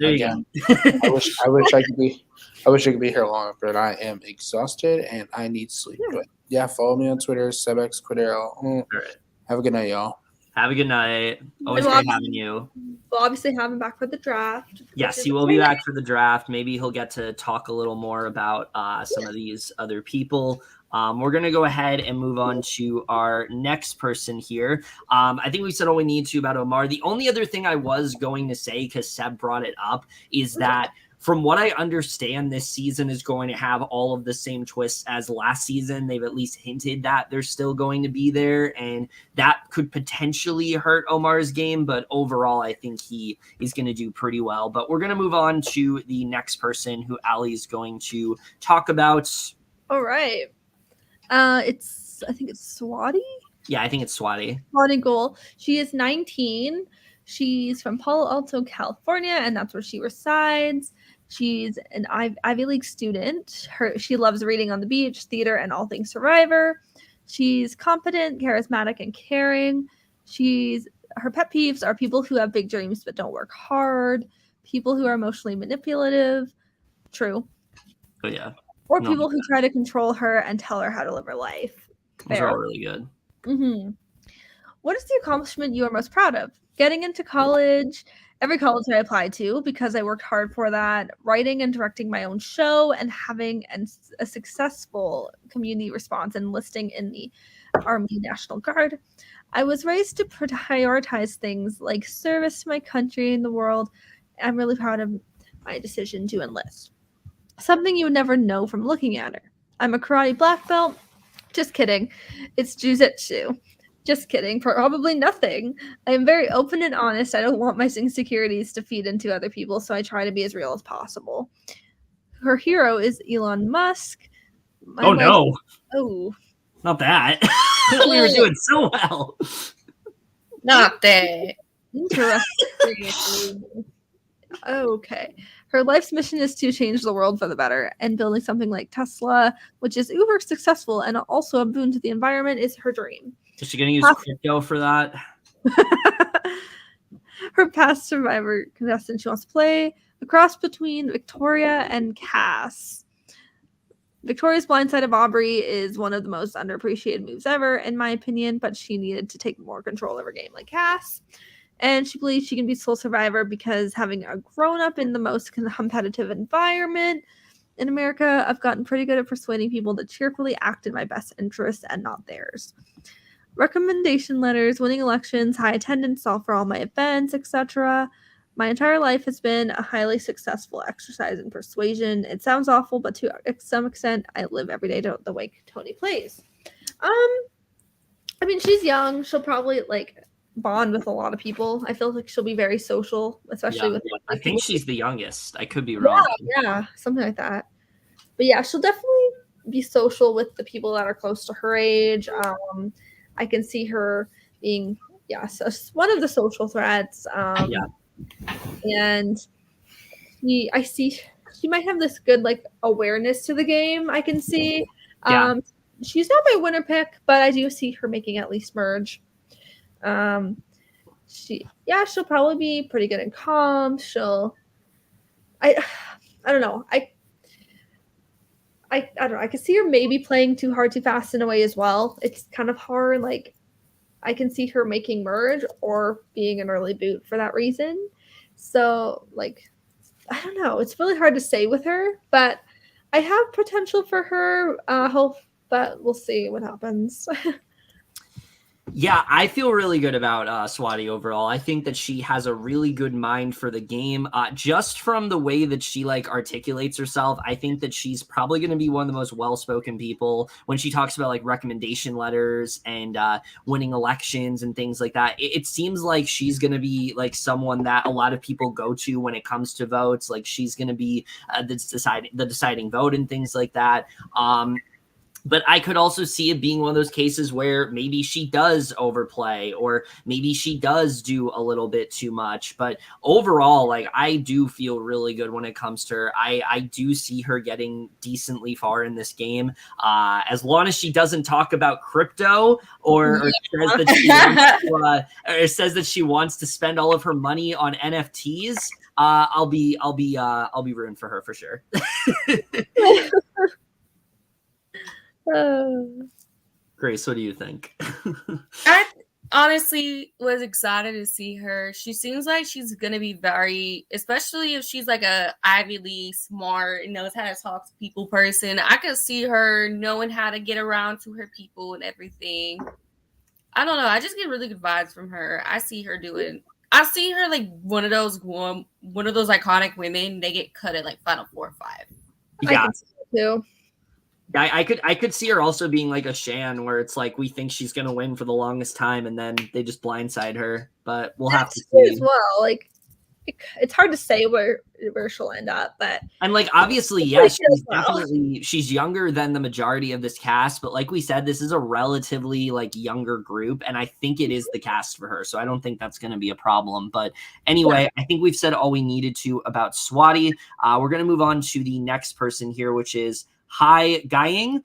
A: Again,
C: I wish I could be here longer, but I am exhausted and I need sleep. But yeah, follow me on Twitter, Seb Cordero.
A: All right.
C: Have a good night, y'all.
A: Have a good night. Always great having you.
B: We'll obviously have him back for the draft.
A: Yes, he will be back for the draft. Maybe he'll get to talk a little more about some of these other people. We're going to go ahead and move on to our next person here. I think we said all we need to about Omar. The only other thing I was going to say, because Seb brought it up, is that from what I understand, this season is going to have all of the same twists as last season. They've at least hinted that they're still going to be there, and that could potentially hurt Omar's game. But overall, I think he's going to do pretty well. But we're going to move on to the next person who Aly is going to talk about.
B: All right. I think it's Swati.
A: Yeah, I think it's Swati.
B: Swati Goal. She is 19. She's from Palo Alto, California, and that's where she resides. She's an Ivy League student. She loves reading on the beach, theater, and all things Survivor. She's competent, charismatic, and caring. Her pet peeves are people who have big dreams but don't work hard, people who are emotionally manipulative. True.
A: Oh, yeah.
B: Or people who try to control her and tell her how to live her life.
A: Those are all really good.
B: Mm-hmm. What is the accomplishment you are most proud of? Getting into college, every college I applied to because I worked hard for that, writing and directing my own show, and having a successful community response enlisting in the Army National Guard. I was raised to prioritize things like service to my country and the world. I'm really proud of my decision to enlist. Something you would never know from looking at her. I'm a karate black belt. Just kidding. It's jujitsu. Just kidding. Probably nothing. I am very open and honest. I don't want my insecurities to feed into other people, so I try to be as real as possible. Her hero is Elon Musk.
A: No.
B: Oh.
A: Not that. We were doing so well.
D: Not that.
B: Interesting. Okay. Her life's mission is to change the world for the better, and building something like Tesla, which is uber successful and also a boon to the environment, is her dream.
A: Is she going to use crypto for that?
B: Her past Survivor contestant she wants to play, a cross between Victoria and Cass. Victoria's blindside of Aubrey is one of the most underappreciated moves ever, in my opinion, but she needed to take more control of her game like Cass. And she believes she can be sole survivor because having grown up in the most competitive environment in America, I've gotten pretty good at persuading people to cheerfully act in my best interest and not theirs. Recommendation letters, winning elections, high attendance, all for all my events, etc. My entire life has been a highly successful exercise in persuasion. It sounds awful, but to some extent, I live every day the way Tony plays. I mean, she's young. She'll probably bond with a lot of people. I feel like she'll be very social, especially with.
A: I think she's the youngest. I could be wrong.
B: Yeah, something like that. But yeah, she'll definitely be social with the people that are close to her age. I can see her being one of the social threats. And I see she might have this good awareness to the game. I can see. She's not my winner pick, but I do see her making at least merge. She'll probably be pretty good in comms. I don't know. I don't know. I could see her maybe playing too hard, too fast in a way as well. It's kind of hard. I can see her making merge or being an early boot for that reason. So, I don't know. It's really hard to say with her, but I have potential for her. Hope, but we'll see what happens.
A: Yeah, I feel really good about Swati overall. I think that she has a really good mind for the game. Just from the way that she articulates herself, I think that she's probably going to be one of the most well-spoken people when she talks about recommendation letters and winning elections and things like that. It seems like she's going to be someone that a lot of people go to when it comes to votes. She's going to be the deciding vote and things like that. But I could also see it being one of those cases where maybe she does overplay or maybe she does do a little bit too much. But overall, I do feel really good when it comes to her. I do see her getting decently far in this game. As long as she doesn't talk about crypto or says that she wants to spend all of her money on NFTs, I'll be rooting for her for sure.
B: Oh.
A: Grace, what do you think?
D: honestly was excited to see her. She seems like she's gonna be very, especially if she's like a Ivy League smart and knows how to talk to people person. I could see her knowing how to get around to her people and everything. I don't know. I just get really good vibes from her. I see her like one of those iconic women. They get cut at like Final 4 or 5.
A: Yeah.
B: I can see it too.
A: I could see her also being like a Shan, where it's like we think she's gonna win for the longest time, and then they just blindside her. But we'll have to see
B: as well. Like it's hard to say where she'll end up, but
A: and like obviously, yes, she's younger than the majority of this cast. But like we said, this is a relatively like younger group, and I think it is the cast for her. So I don't think that's going to be a problem. But anyway, I think we've said all we needed to about Swati. We're going to move on to the next person here, which is Hai Gying.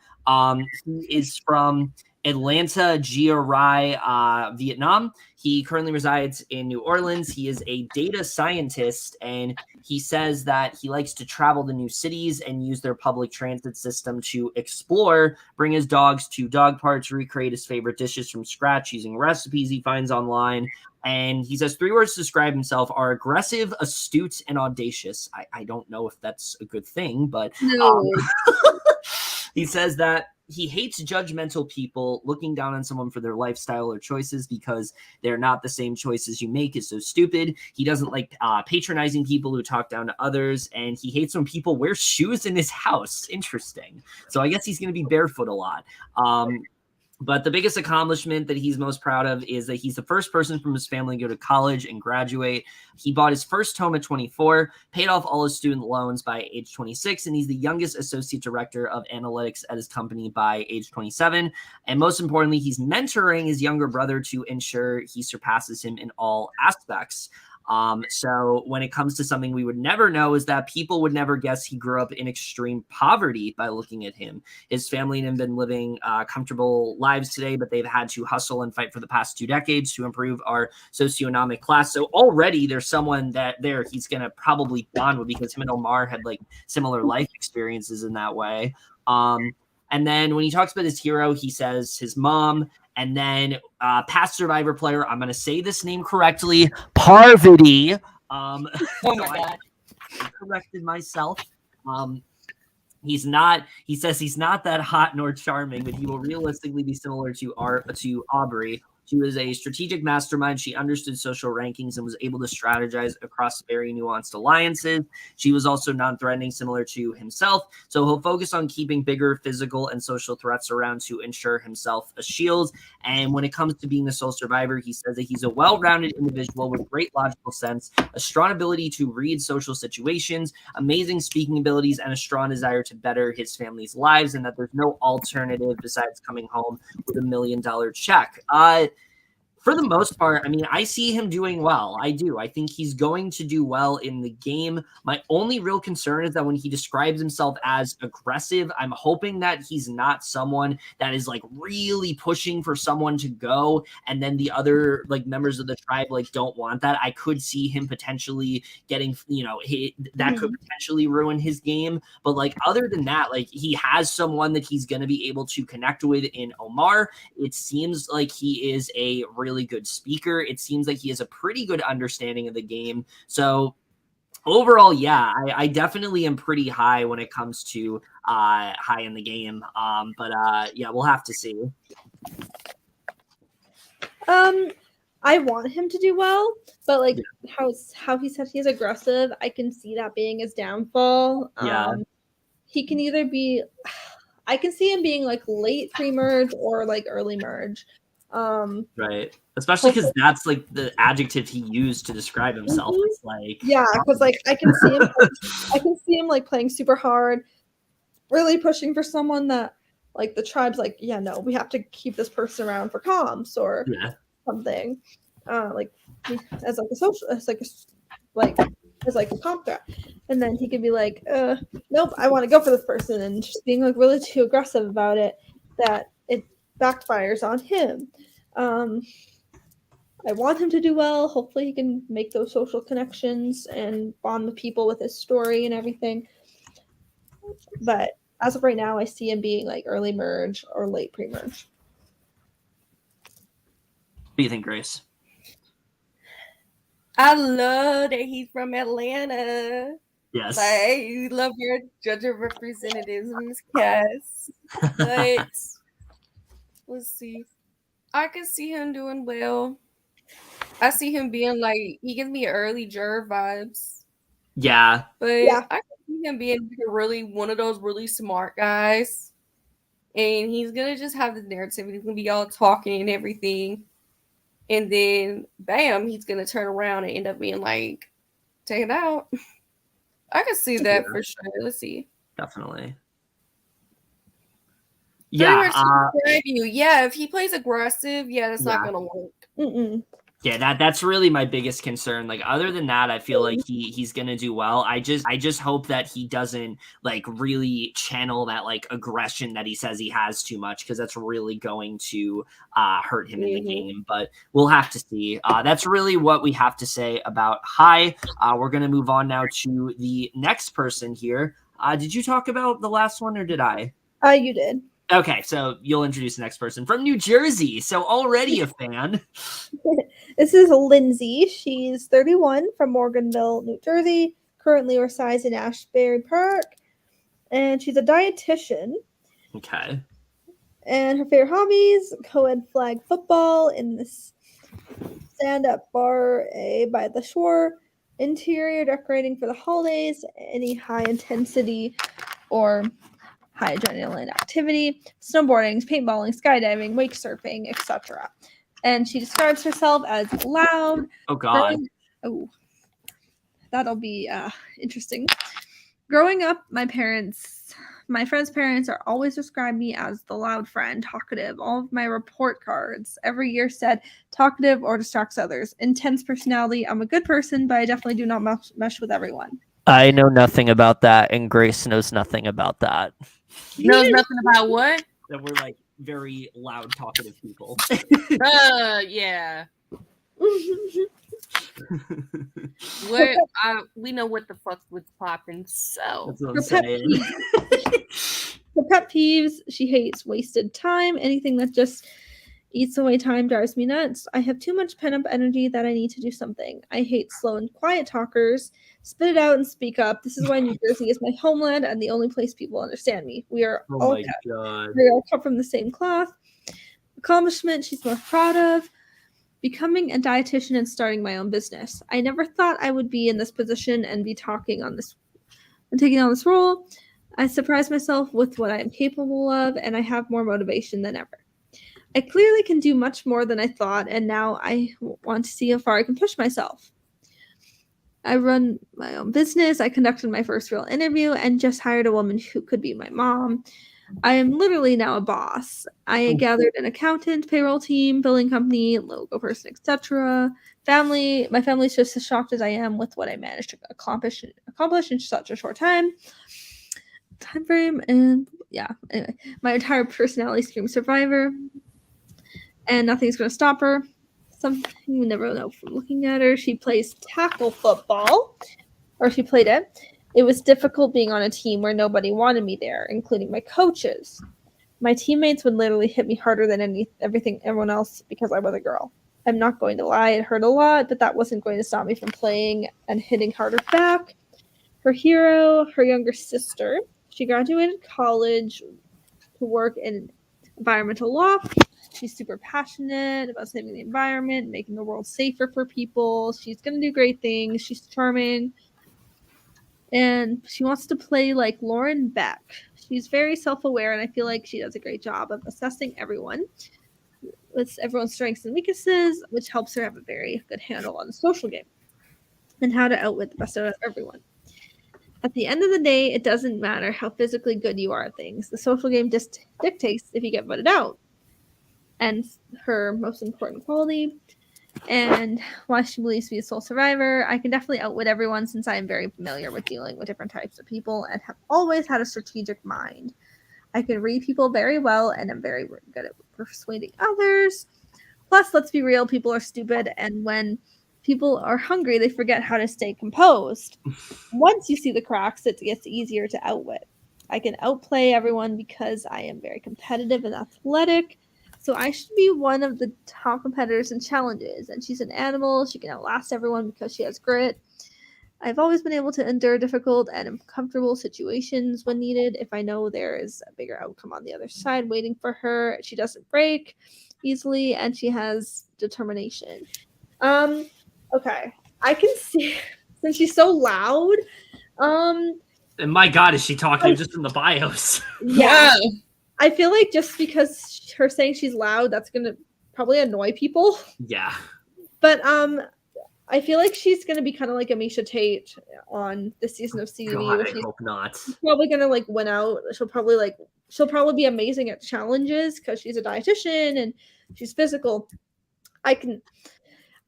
A: He is from Atlanta, Gia Vietnam. He currently resides in New Orleans. He is a data scientist, and he says that he likes to travel to new cities and use their public transit system to explore, bring his dogs to dog parks, recreate his favorite dishes from scratch using recipes he finds online. And he says 3 words to describe himself are aggressive, astute, and audacious. I don't know if that's a good thing, but he says that he hates judgmental people. Looking down on someone for their lifestyle or choices because they're not the same choices you make is so stupid. He doesn't like patronizing people who talk down to others, and he hates when people wear shoes in his house. Interesting. So I guess he's going to be barefoot a lot. But the biggest accomplishment that he's most proud of is that he's the first person from his family to go to college and graduate. He bought his first home at 24, paid off all his student loans by age 26, and he's the youngest associate director of analytics at his company by age 27. And most importantly, he's mentoring his younger brother to ensure he surpasses him in all aspects. So when it comes to something we would never know is that people would never guess he grew up in extreme poverty by looking at him. His family have been living comfortable lives today, but they've had to hustle and fight for the past 2 decades to improve our socioeconomic class. So already there's someone that he's going to probably bond with because him and Omar had like similar life experiences in that way. And then when he talks about his hero, he says his mom. And then past Survivor player, I'm going to say this name correctly, Parvati.
D: Oh my God.
A: I corrected myself. He says he's not that hot nor charming, but he will realistically be similar to Aubrey. She was a strategic mastermind. She understood social rankings and was able to strategize across very nuanced alliances. She was also non-threatening, similar to himself. So he'll focus on keeping bigger physical and social threats around to ensure himself a shield. And when it comes to being a sole survivor, he says that he's a well-rounded individual with great logical sense, a strong ability to read social situations, amazing speaking abilities, and a strong desire to better his family's lives, and that there's no alternative besides coming home with $1 million check. For the most part, I mean, I see him doing well. I do. I think he's going to do well in the game. My only real concern is that when he describes himself as aggressive, I'm hoping that he's not someone that is like really pushing for someone to go, and then the other like members of the tribe like don't want that. I could see him potentially getting, that could potentially ruin his game. But like other than that, like he has someone that he's going to be able to connect with in Omar. It seems like he is a really good speaker. It seems like he has a pretty good understanding of the game. So overall, yeah, I definitely am pretty high when it comes to high in the game. But yeah, we'll have to see.
B: I want him to do well, but like how he said he's aggressive, I can see that being his downfall.
A: Yeah.
B: He can either be, I can see him being like late pre-merge or like early merge.
A: Right, especially because that's like the adjective he used to describe himself. It's like
B: because like I can see him like playing super hard, really pushing for someone that like the tribe's like, yeah, no, we have to keep this person around for comps or something, like as like a social, as like a comp threat. And then he could be like, nope, I want to go for this person, and just being like really too aggressive about it that it backfires on him. I want him to do well. Hopefully he can make those social connections and bond with people with his story and everything. But as of right now, I see him being like early merge or late pre-merge.
A: do you think, Grace?
D: I love that he's from Atlanta.
A: Yes.
D: I love your judge of representatives in this cast. But let's see. I can see him doing well. I see him being like, he gives me early Jer vibes.
A: Yeah.
D: But
B: Yeah.
D: I can see him being really one of those really smart guys. And he's going to just have the narrative. He's going to be all talking and everything. And then, bam, he's going to turn around and end up being like, take it out. I can see that for sure. Let's see.
A: Definitely.
D: Pretty
A: Yeah.
D: much to describe you. Yeah, if he plays aggressive, that's not going to work.
B: Mm-mm.
A: Yeah, that's really my biggest concern. Like, other than that, I feel like he's gonna do well. I just hope that he doesn't like really channel that like aggression that he says he has too much, because that's really going to hurt him in the game. But we'll have to see. That's really what we have to say about Hai. We're gonna move on now to the next person here. Did you talk about the last one, or did I?
B: You did.
A: Okay, so you'll introduce the next person from New Jersey. So already a fan.
B: This is Lindsay. She's 31 from Morganville, New Jersey. Currently resides in Ashbury Park. And she's a dietitian.
A: Okay.
B: And her favorite hobbies, co-ed flag football in this stand-up bar by the shore, interior decorating for the holidays, any high-intensity or high adrenaline activity, snowboarding, paintballing, skydiving, wake surfing, etc. And she describes herself as loud.
A: Oh, God.
B: That'll be interesting. Growing up, my friends' parents are always described me as the loud friend, talkative. All of my report cards every year said talkative or distracts others. Intense personality. I'm a good person, but I definitely do not mesh with everyone.
E: I know nothing about that, and Grace knows nothing about that.
D: Knows nothing about what?
A: That we're like very loud, talkative people.
D: Yeah. We know what the fuck was popping, so
A: that's what I'm saying.
B: Her pet peeves: she hates wasted time. Anything that just eats away time drives me nuts. I have too much pent-up energy that I need to do something. I hate slow and quiet talkers. Spit it out and speak up. This is why New Jersey is my homeland and the only place people understand me. We are all cut from the same cloth. Accomplishment she's most proud of: becoming a dietitian and starting my own business. I never thought I would be in this position and be taking on this role. I surprised myself with what I am capable of, and I have more motivation than ever. I clearly can do much more than I thought, and now I want to see how far I can push myself. I run my own business. I conducted my first real interview and just hired a woman who could be my mom. I am literally now a boss. I gathered an accountant, payroll team, billing company, logo person, etc. My family's just as shocked as I am with what I managed to accomplish in such a short time frame. And yeah, anyway, my entire personality screams survivor, and nothing's going to stop her. Something you never know from looking at her. She plays tackle football, or she played it. It was difficult being on a team where nobody wanted me there, including my coaches. My teammates would literally hit me harder than everyone else because I was a girl. I'm not going to lie, it hurt a lot, but that wasn't going to stop me from playing and hitting harder back. Her hero, her younger sister. She graduated college to work in environmental law. She's super passionate about saving the environment, making the world safer for people. She's going to do great things. She's charming. And she wants to play like Lauren Beck. She's very self-aware, and I feel like she does a great job of assessing everyone with everyone's strengths and weaknesses, which helps her have a very good handle on the social game and how to outwit the best out of everyone. At the end of the day, it doesn't matter how physically good you are at things. The social game just dictates if you get voted out. And her most important quality, and why she believes to be a sole survivor: I can definitely outwit everyone since I am very familiar with dealing with different types of people and have always had a strategic mind. I can read people very well, and I'm very good at persuading others. Plus, let's be real, people are stupid, and when people are hungry, they forget how to stay composed. Once you see the cracks, it gets easier to outwit. I can outplay everyone because I am very competitive and athletic. so I should be one of the top competitors in challenges. And she's an animal. She can outlast everyone because she has grit. I've always been able to endure difficult and uncomfortable situations when needed. If I know there is a bigger outcome on the other side waiting for her, she doesn't break easily, and she has determination. Okay, I can see since she's so loud.
A: And my God, is she talking just in the bios?
B: Yeah, I feel like just because her saying she's loud, that's gonna probably annoy people.
A: Yeah,
B: but I feel like she's gonna be kind of like Amisha Tate on this season of CDB.
A: God, I hope not.
B: She's probably gonna like win out. She'll probably be amazing at challenges because she's a dietitian and she's physical.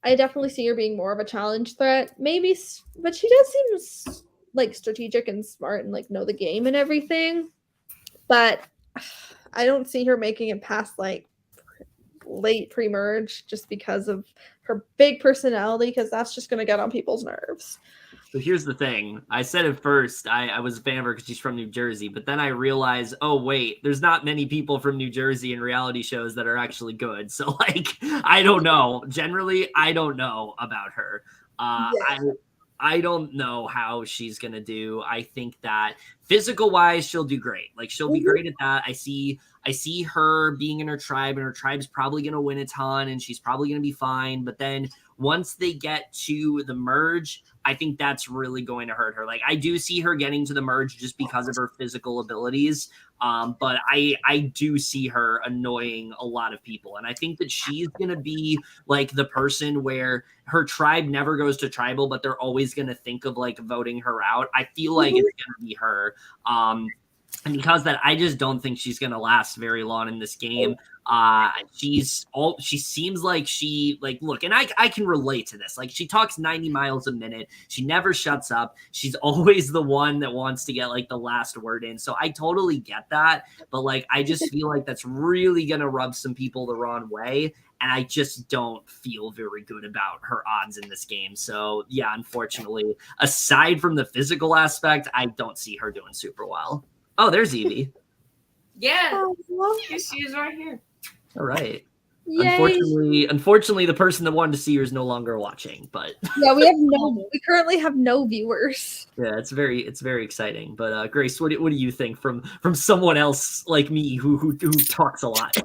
B: I definitely see her being more of a challenge threat, maybe, but she does seem like strategic and smart and like know the game and everything. But I don't see her making it past like late pre-merge just because of her big personality, because that's just going to get on people's nerves.
A: But here's the thing. I said at first I was a fan of her because she's from New Jersey, but then I realized, oh, wait, there's not many people from New Jersey in reality shows that are actually good. So, like, I don't know. Generally, I don't know about her. I don't know how she's going to do. I think that physical-wise, she'll do great. Like, she'll be great at that. I see her being in her tribe, and her tribe's probably going to win a ton, and she's probably going to be fine. But then once they get to the merge, I think that's really going to hurt her. Like, I do see her getting to the merge just because of her physical abilities. But I do see her annoying a lot of people. And I think that she's going to be like the person where her tribe never goes to tribal, but they're always going to think of like voting her out. I feel like it's going to be her. And because that, I just don't think she's going to last very long in this game. She seems like look, and I can relate to this. Like, she talks 90 miles a minute. She never shuts up. She's always the one that wants to get like the last word in. So I totally get that. But like, I just feel like that's really going to rub some people the wrong way. And I just don't feel very good about her odds in this game. So yeah, unfortunately, aside from the physical aspect, I don't see her doing super well. Oh, there's Evie.
D: Yeah, she is right here.
A: All right.
B: Yay.
A: Unfortunately, the person that wanted to see her is no longer watching. But
B: yeah, we currently have no viewers.
A: Yeah, it's very exciting. But Grace, what do you think from someone else like me who talks a lot?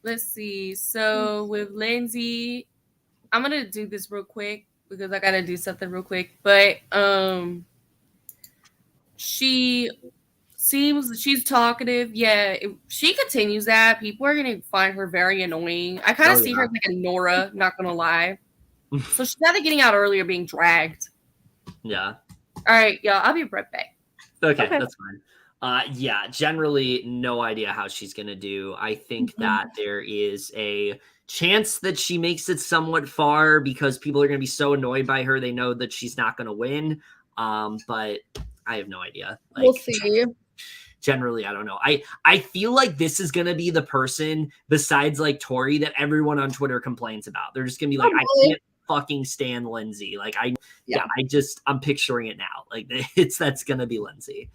D: Let's see. So with Lindsay, I'm gonna do this real quick because I gotta do something real quick. But she's talkative. Yeah, if she continues that, people are gonna find her very annoying. I kind of see her like a Nora, not gonna lie. So she's either getting out early or being dragged.
A: Yeah.
D: All right, y'all. I'll be right back.
A: Okay, that's fine. Yeah, generally no idea how she's gonna do. I think that there is a chance that she makes it somewhat far because people are gonna be so annoyed by her they know that she's not gonna win. But I have no idea. Like,
B: we'll see.
A: Generally, I don't know. I feel like this is gonna be the person besides like Tori that everyone on Twitter complains about. They're just gonna be like, I can't fucking stand Lindsay. Like I'm picturing it now. Like that's gonna be Lindsay.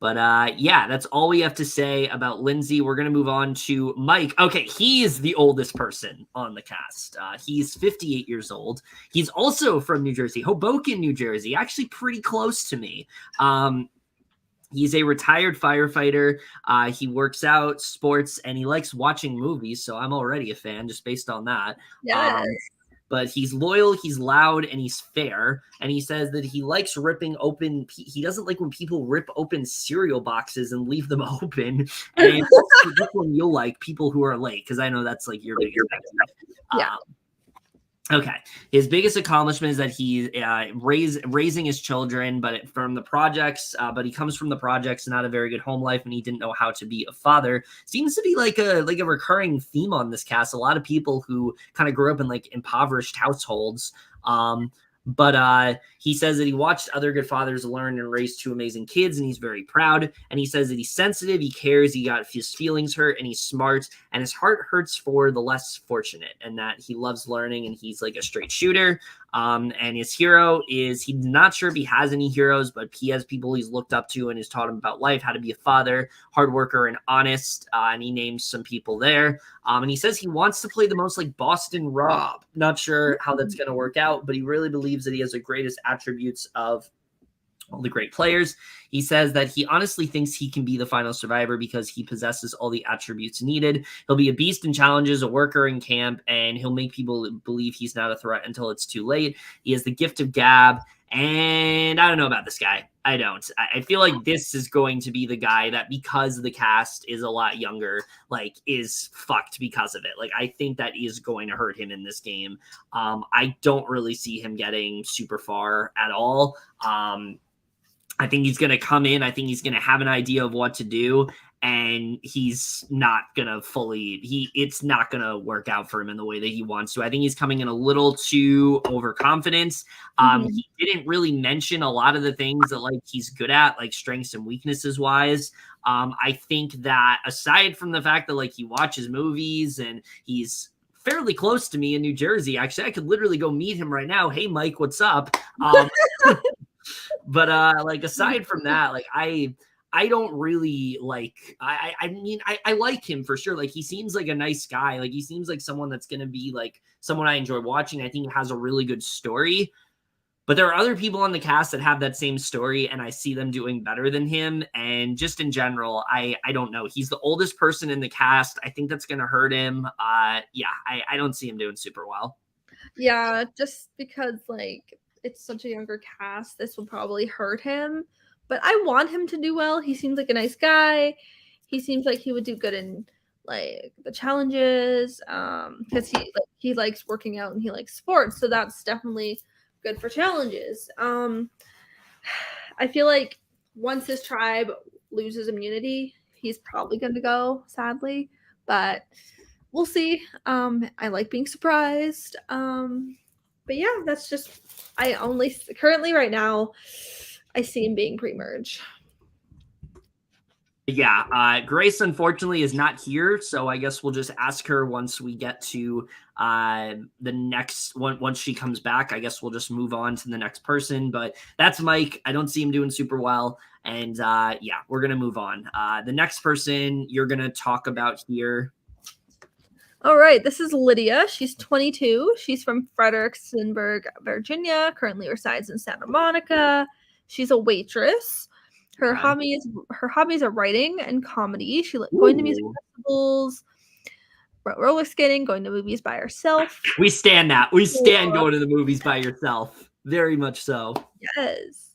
A: But yeah, that's all we have to say about Lindsay. We're going to move on to Mike. Okay, he is the oldest person on the cast. He's 58 years old. He's also from New Jersey, Hoboken, New Jersey, actually pretty close to me. He's a retired firefighter. He works out, sports, and he likes watching movies, so I'm already a fan just based on that.
B: Yes.
A: But he's loyal, he's loud, and he's fair. And he says that he likes ripping open. He doesn't like when people rip open cereal boxes and leave them open. And that's when you'll like people who are late, because I know that's like your biggest thing.
B: Yeah.
A: Okay. His biggest accomplishment is that he raising his children, but from the projects. But he comes from the projects, not a very good home life, and he didn't know how to be a father. Seems to be like a recurring theme on this cast. A lot of people who kind of grew up in like impoverished households. But he says that he watched other good fathers learn and raise two amazing kids, and he's very proud. And he says that he's sensitive, he cares, he got his feelings hurt, and he's smart, and his heart hurts for the less fortunate, and that he loves learning, and he's like a straight shooter. And his hero is, he's not sure if he has any heroes, but he has people he's looked up to and has taught him about life, how to be a father, hard worker, and honest. And he names some people there. And he says he wants to play the most like Boston Rob. Not sure how that's going to work out, but he really believes that he has the greatest attributes of all the great players. He says that he honestly thinks he can be the final survivor because he possesses all the attributes needed. He'll be a beast in challenges, a worker in camp, and he'll make people believe he's not a threat until it's too late. He has the gift of gab, and I don't know about this guy. I don't. I feel like this is going to be the guy that, because the cast is a lot younger, like is fucked because of it. Like I think that is going to hurt him in this game. I don't really see him getting super far at all. I think he's going to come in. I think he's going to have an idea of what to do, and he's not going to it's not going to work out for him in the way that he wants to. I think he's coming in a little too overconfident. He didn't really mention a lot of the things that like he's good at, like strengths and weaknesses wise. I think that aside from the fact that like he watches movies and he's fairly close to me in New Jersey, actually, I could literally go meet him right now. Hey, Mike, what's up? But like aside from that, like I don't really like, I mean, I like him for sure. Like he seems like a nice guy. Like he seems like someone that's going to be like someone I enjoy watching. I think he has a really good story, but there are other people on the cast that have that same story and I see them doing better than him. And just in general, I don't know. He's the oldest person in the cast. I think that's going to hurt him. Yeah, I don't see him doing super well.
B: Yeah, just because like it's such a younger cast, this will probably hurt him. But I want him to do well. He seems like a nice guy. He seems like he would do good in like the challenges, because he likes working out and he likes sports. So that's definitely good for challenges. I feel like once his tribe loses immunity, he's probably going to go, sadly. But we'll see. I like being surprised. But yeah, that's just, I only currently right now, I see him being pre-merge.
A: Yeah, Grace unfortunately is not here, so I guess we'll just ask her once we get to the next one. Once she comes back, I guess we'll just move on to the next person. But that's Mike. I don't see him doing super well, and yeah, we're gonna move on. The next person you're gonna talk about here.
B: All right, this is Lydia. She's 22. She's from Fredericksburg, Virginia. Currently resides in Santa Monica. She's a waitress. Her hobbies are writing and comedy. She going to music festivals, roller skating, going to movies by herself.
A: We stand that. We stand going to the movies by yourself. Very much so.
B: Yes.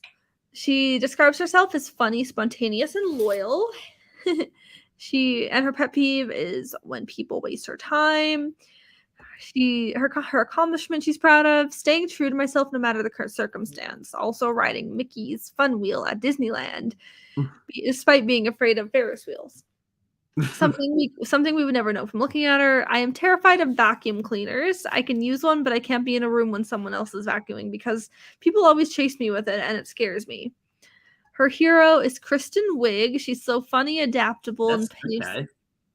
B: She describes herself as funny, spontaneous, and loyal. Her pet peeve is when people waste her time. Her accomplishment she's proud of: staying true to myself no matter the current circumstance. Also riding Mickey's Fun Wheel at Disneyland, despite being afraid of Ferris wheels. Something we would never know from looking at her. I am terrified of vacuum cleaners. I can use one, but I can't be in a room when someone else is vacuuming because people always chase me with it, and it scares me. Her hero is Kristen Wiig. She's so funny, adaptable,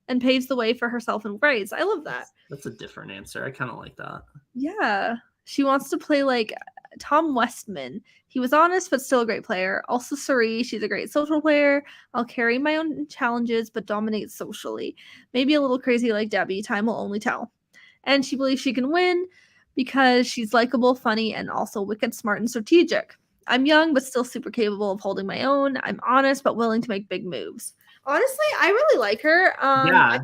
B: and paves the way for herself in Grace. I love that.
A: That's a different answer. I kind of like that.
B: Yeah. She wants to play like Tom Westman. He was honest, but still a great player. Also, Suri. She's a great social player. I'll carry my own challenges, but dominate socially. Maybe a little crazy like Debbie. Time will only tell. And she believes she can win because she's likable, funny, and also wicked smart and strategic. I'm young, but still super capable of holding my own. I'm honest, but willing to make big moves. Honestly, I really like her.
A: Yeah.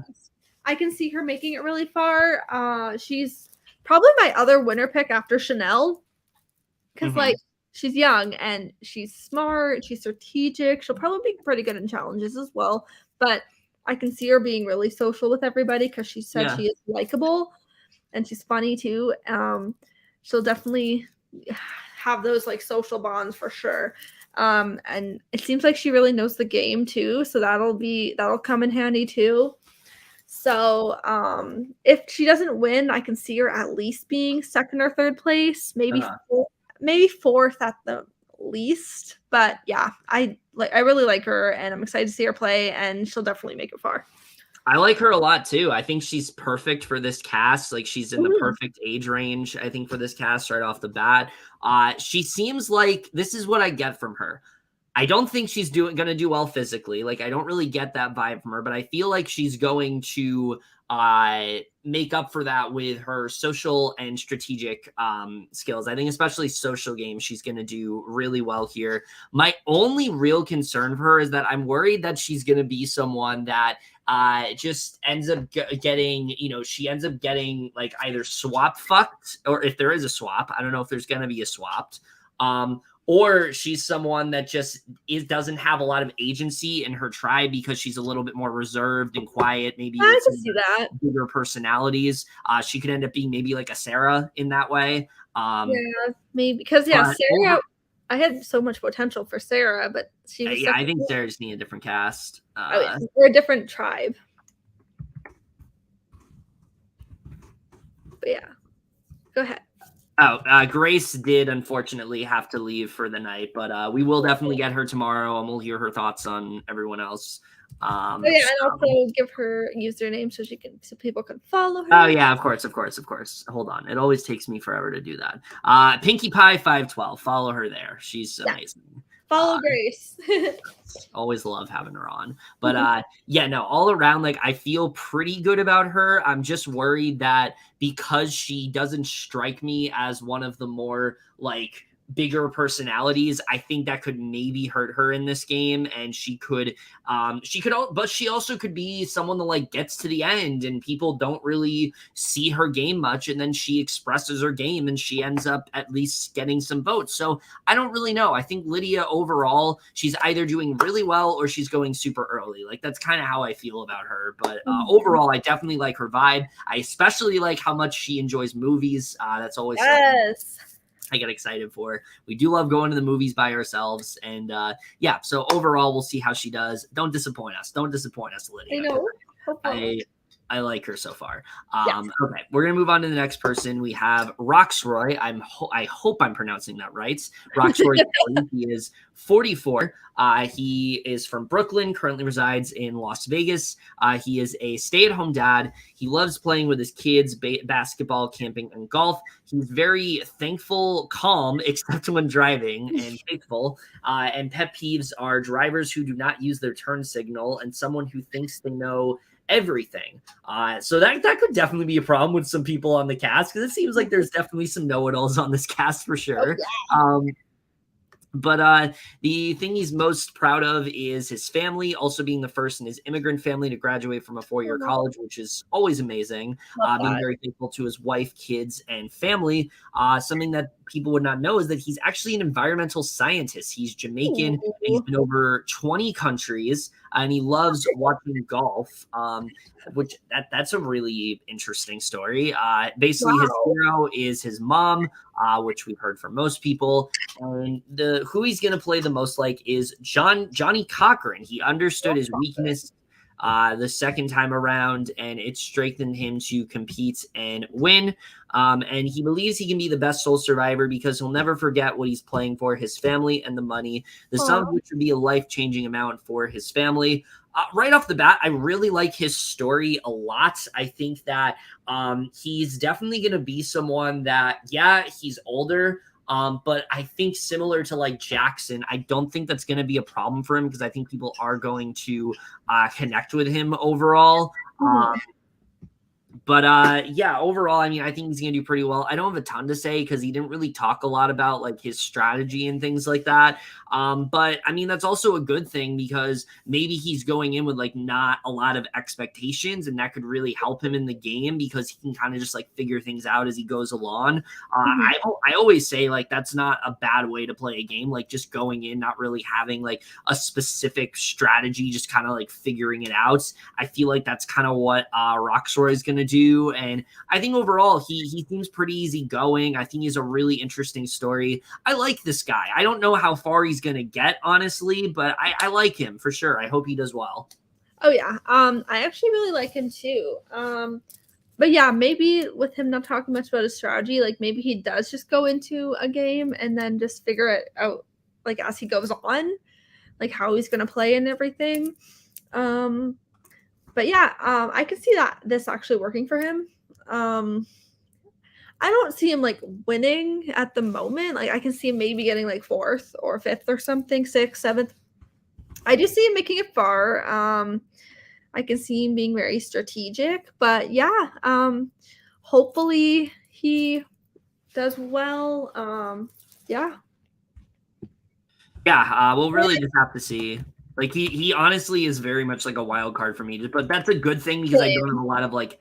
B: I can see her making it really far. She's probably my other winner pick after Chanelle. Because, like, she's young and she's smart. She's strategic. She'll probably be pretty good in challenges as well. But I can see her being really social with everybody because she said she is likable. And she's funny, too. She'll definitely have those like social bonds for sure. And it seems like she really knows the game too, so that'll come in handy too. So if she doesn't win, I can see her at least being second or third place, maybe fourth at the least. But yeah, I really like her, and I'm excited to see her play, and she'll definitely make it far.
A: I like her a lot too. I think she's perfect for this cast. Like she's in the
B: Mhm.
A: perfect age range, I think, for this cast right off the bat. She seems like this is what I get from her. I don't think she's gonna do well physically. Like I don't really get that vibe from her, but I feel like she's going to make up for that with her social and strategic skills. I think especially social games, she's gonna do really well here. My only real concern for her is that I'm worried that she's gonna be someone that just ends up getting, she ends up getting like either swap fucked, or if there is a swap, I don't know if there's gonna be a swapped. Or she's someone that just doesn't have a lot of agency in her tribe because she's a little bit more reserved and quiet. Maybe
B: I
A: with
B: can
A: some
B: see that.
A: bigger personalities. She could end up being maybe like a Sarah in that way.
B: Yeah, maybe because Sarah. I had so much potential for Sarah, but she was.
A: I think Sarah just needed a different cast.
B: We're a different tribe. But yeah, go ahead.
A: Grace did unfortunately have to leave for the night, but we will definitely get her tomorrow, and we'll hear her thoughts on everyone else.
B: And also give her username so people can follow her.
A: Oh yeah, of course. Hold on, it always takes me forever to do that. Pinkie Pie 512, follow her there. She's amazing.
B: Follow Grace.
A: Always love having her on. But all around, like I feel pretty good about her. I'm just worried that because she doesn't strike me as one of the more like bigger personalities, I think that could maybe hurt her in this game. And but she also could be someone that like gets to the end and people don't really see her game much, and then she expresses her game and she ends up at least getting some votes. So I don't really know. I think Lydia overall, she's either doing really well or she's going super early. Like that's kind of how I feel about her. But overall, I definitely like her vibe. I especially like how much she enjoys movies. That's always I get excited for. We do love going to the movies by ourselves. And so overall, we'll see how she does. Don't disappoint us. Lydia.
B: I know.
A: I like her so far. Okay, we're going to move on to the next person. We have Roxroy. I hope I'm pronouncing that right. Roxroy, he is 44. He is from Brooklyn, currently resides in Las Vegas. He is a stay-at-home dad. He loves playing with his kids, basketball, camping, and golf. He's very thankful, calm, except when driving, and faithful. And pet peeves are drivers who do not use their turn signal and someone who thinks they know everything. So that could definitely be a problem with some people on the cast, because it seems like there's definitely some know-it-alls on this cast for sure. But the thing he's most proud of is his family, also being the first in his immigrant family to graduate from a 4-year college, which is always amazing. Being very thankful to his wife, kids, and family. Something that people would not know is that he's actually an environmental scientist. He's Jamaican. And he's been over 20 countries, and he loves watching golf, which that's a really interesting story. Basically, his hero is his mom, which we've heard from most people. And who he's going to play the most like is Johnny Cochran. He understood his weakness the second time around, and it strengthened him to compete and win. And he believes he can be the best soul survivor because he'll never forget what he's playing for, his family and the money, the sum of which would be a life-changing amount for his family. Right off the bat, I really like his story a lot. I think that he's definitely going to be someone that, he's older, but I think similar to like Jackson, I don't think that's going to be a problem for him because I think people are going to connect with him overall. But overall, I mean, I think he's going to do pretty well. I don't have a ton to say because he didn't really talk a lot about like his strategy and things like that. But I mean, that's also a good thing because maybe he's going in with like not a lot of expectations, and that could really help him in the game because he can kind of just like figure things out as he goes along. I always say like that's not a bad way to play a game, like just going in, not really having like a specific strategy, just kind of like figuring it out. I feel like that's kind of what Roxroy is going to do. And I think overall he seems pretty easygoing. I think he's a really interesting story. I like this guy. I don't know how far he's going to get, honestly, but I like him for sure. I hope he does well.
B: Oh yeah. I actually really like him too. But yeah, maybe with him not talking much about his strategy, like maybe he does just go into a game and then just figure it out like as he goes on, like how he's going to play and everything. But yeah, I can see that this actually working for him. I don't see him like winning at the moment. Like I can see him maybe getting like 4th or 5th or something, 6th, 7th. I do see him making it far. I can see him being very strategic, but yeah, hopefully he does well. Yeah.
A: Yeah, we'll really just have to see. Like he honestly is very much like a wild card for me, but that's a good thing because I don't have a lot of like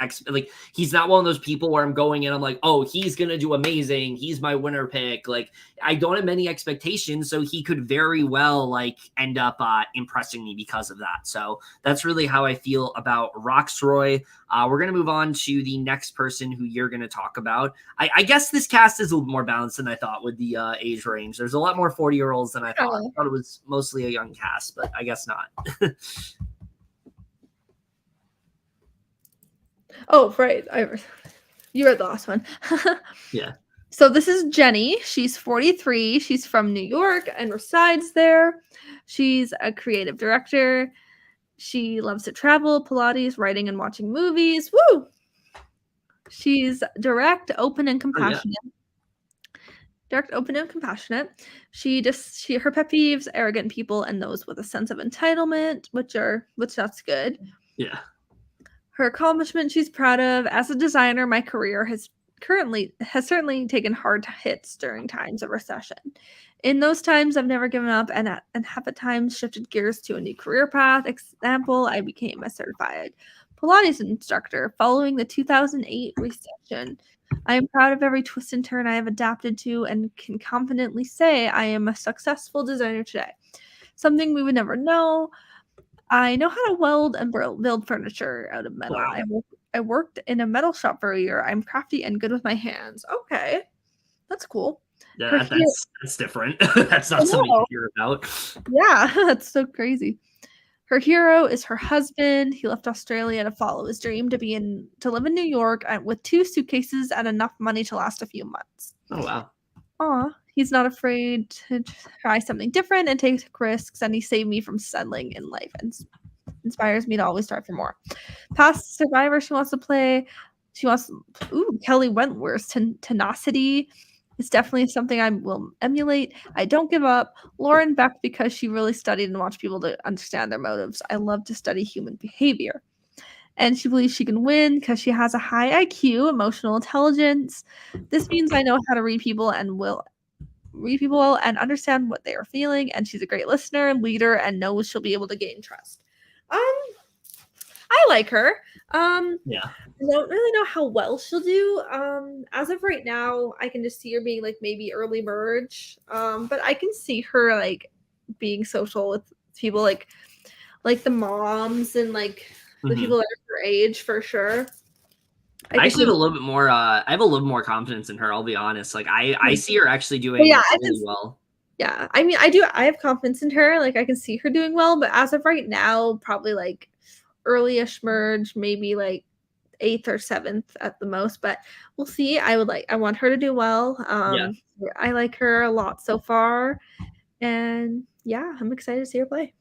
A: he's not one of those people where I'm going in, I'm like, oh, he's gonna do amazing, he's my winner pick. Like I don't have many expectations, so he could very well like end up impressing me because of that. So that's really how I feel about Roxroy. We're gonna move on to the next person who you're gonna talk about. I guess this cast is a little more balanced than I thought with the age range. There's a lot more 40-year-olds than I thought. I thought it was mostly a young cast, but I guess not.
B: Oh, right. You read the last one.
A: Yeah.
B: So this is Jenny. She's 43. She's from New York and resides there. She's a creative director. She loves to travel, Pilates, writing, and watching movies. Woo! She's direct, open, and compassionate. Oh, yeah. Direct, open, and compassionate. Her pet peeves, arrogant people, and those with a sense of entitlement, which that's good.
A: Yeah.
B: Her accomplishment she's proud of. As a designer, my career has certainly taken hard hits during times of recession. In those times, I've never given up and have at times shifted gears to a new career path. Example, I became a certified Pilates instructor following the 2008 recession. I am proud of every twist and turn I have adapted to and can confidently say I am a successful designer today. Something we would never know. I know how to weld and build furniture out of metal. Wow. I worked in a metal shop for a year. I'm crafty and good with my hands. Okay. That's cool.
A: Yeah, that's different. That's not something you hear about.
B: Yeah, that's so crazy. Her hero is her husband. He left Australia to follow his dream to live in New York with 2 suitcases and enough money to last a few months.
A: Oh, wow.
B: Aw, he's not afraid to try something different and take risks, and he saved me from settling in life and inspires me to always strive for more. Past survivor she wants to play. Kely Wentworth's tenacity is definitely something I will emulate. I don't give up. Lauren Beck, because she really studied and watched people to understand their motives. I love to study human behavior. And she believes she can win because she has a high IQ, emotional intelligence. This means I know how to read people and will read people well and understand what they are feeling. And she's a great listener and leader and knows she'll be able to gain trust. I like her.
A: Yeah.
B: I don't really know how well she'll do. As of right now, I can just see her being like maybe early merge. But I can see her like being social with people like the moms and like the people that are her age for sure.
A: I actually have a little bit more. I have a little more confidence in her. I'll be honest. Like I see her actually doing really well.
B: Yeah, I mean, I have confidence in her. Like I can see her doing well, but as of right now, probably like early-ish merge, maybe like 8th or 7th at the most. But we'll see. I want her to do well. I like her a lot so far, and yeah, I'm excited to see her play.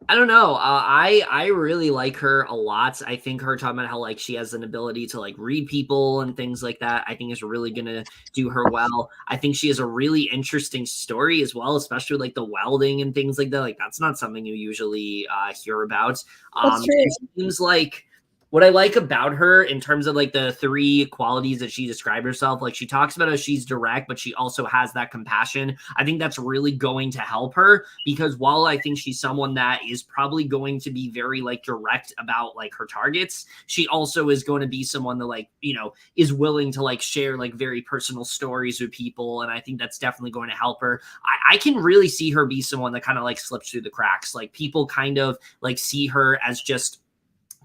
A: I don't know. I really like her a lot. I think her talking about how like she has an ability to like read people and things like that, I think is really gonna do her well. I think she has a really interesting story as well, especially like the welding and things like that. Like that's not something you usually hear about. It seems like what I like about her in terms of like the 3 qualities that she described herself, like she talks about how she's direct, but she also has that compassion. I think that's really going to help her because while I think she's someone that is probably going to be very like direct about like her targets, she also is going to be someone that like, you know, is willing to like share like very personal stories with people. And I think that's definitely going to help her. I can really see her be someone that kind of like slips through the cracks. Like people kind of like see her as just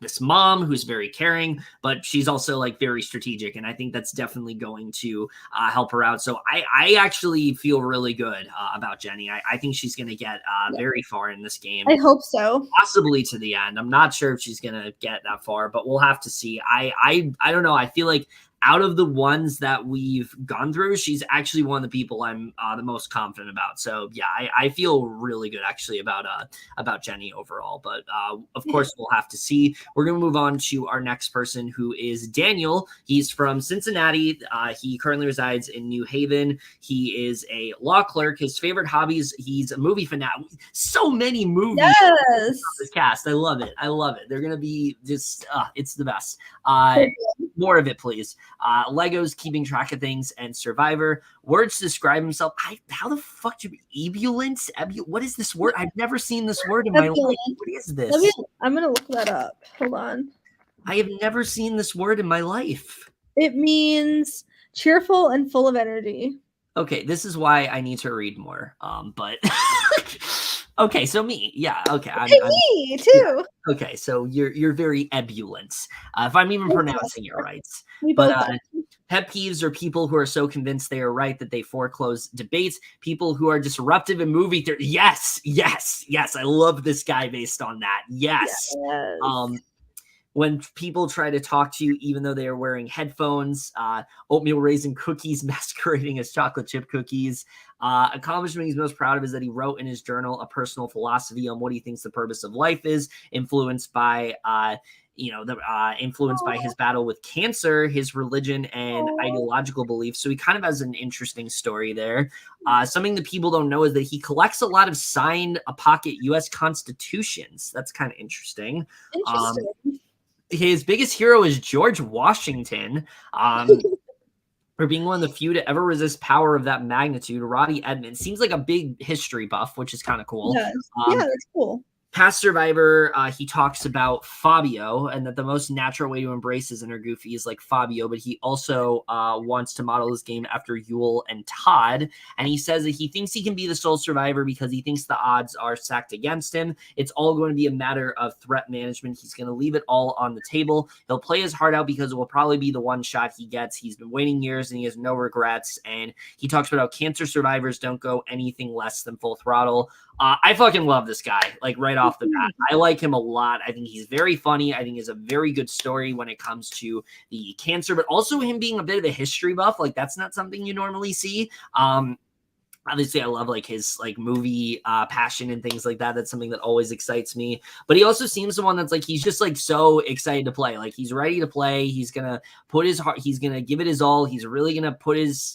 A: this mom who's very caring, but she's also like very strategic. And I think that's definitely going to help her out. So I actually feel really good about Jenny. I think she's going to get very far in this game.
B: I hope so.
A: Possibly to the end. I'm not sure if she's going to get that far, but we'll have to see. I don't know. I feel like out of the ones that we've gone through, she's actually one of the people I'm the most confident about. So yeah, I feel really good actually about Jenny overall. But of course, we'll have to see. We're gonna move on to our next person, who is Daniel. He's from Cincinnati. He currently resides in New Haven. He is a law clerk. His favorite hobbies, he's a movie fanatic. So many movies.
B: Yes.
A: This cast, I love it. I love it. They're gonna be just, it's the best. More of it, please. Legos, keeping track of things, and Survivor. Words to describe himself. How the fuck do you ebullient? What is this word? I've never seen this word in my life. What is this?
B: I'm gonna look that up. Hold on.
A: I have never seen this word in my life.
B: It means cheerful and full of energy.
A: Okay, this is why I need to read more. But okay, so me, yeah, okay,
B: me too.
A: Yeah, okay, so you're very ebullient, if I'm even pronouncing it right.
B: But
A: pet peeves are people who are so convinced they are right that they foreclose debates. People who are disruptive in movie theater. Yes. I love this guy based on that. Yes. When people try to talk to you, even though they are wearing headphones, oatmeal raisin cookies masquerading as chocolate chip cookies. Accomplishment he's most proud of is that he wrote in his journal a personal philosophy on what he thinks the purpose of life is, influenced by influenced by his battle with cancer, his religion, and ideological beliefs. So he kind of has an interesting story there. Something that people don't know is that he collects a lot of signed pocket U.S. constitutions. That's kind of interesting. His biggest hero is George Washington. For being one of the few to ever resist power of that magnitude. Roddy Edmonds seems like a big history buff, which is kind of cool.
B: Yes. That's cool.
A: Past Survivor, he talks about Fabio and that the most natural way to embrace his inner goofy is like Fabio, but he also wants to model his game after Yul and Todd. And he says that he thinks he can be the sole survivor because he thinks the odds are stacked against him. It's all going to be a matter of threat management. He's going to leave it all on the table. He'll play his heart out because it will probably be the one shot he gets. He's been waiting years and he has no regrets. And he talks about how cancer survivors don't go anything less than full throttle. I fucking love this guy, like right off the bat. I like him a lot. I think he's very funny. I think he's a very good story when it comes to the cancer, but also him being a bit of a history buff. Like that's not something you normally see. Obviously, I love like his like movie passion and things like that. That's something that always excites me. But he also seems the one that's like he's just like so excited to play. Like he's ready to play. He's gonna put his heart. He's gonna give it his all. He's really gonna put his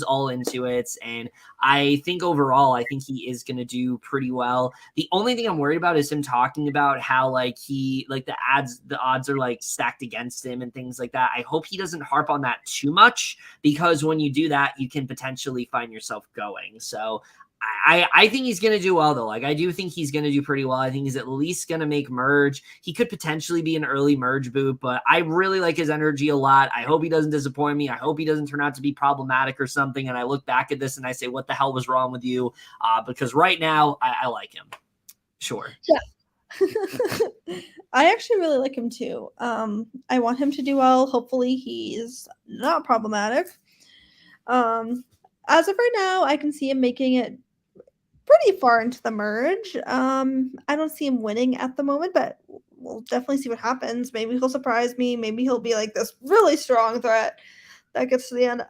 A: all into it. And I think overall, I think he is gonna do pretty well. The only thing I'm worried about is him talking about how like the odds are like stacked against him and things like that. I hope he doesn't harp on that too much because when you do that, you can potentially find yourself going. So I think he's going to do well, though. Like, I do think he's going to do pretty well. I think he's at least going to make merge. He could potentially be an early merge boot, but I really like his energy a lot. I hope he doesn't disappoint me. I hope he doesn't turn out to be problematic or something. And I look back at this and I say, what the hell was wrong with you? Because right now I like him. Sure.
B: Yeah. I actually really like him too. I want him to do well. Hopefully he's not problematic. As of right now, I can see him making it pretty far into the merge. I don't see him winning at the moment, but we'll definitely see what happens. Maybe he'll surprise me. Maybe he'll be like this really strong threat that gets to the end.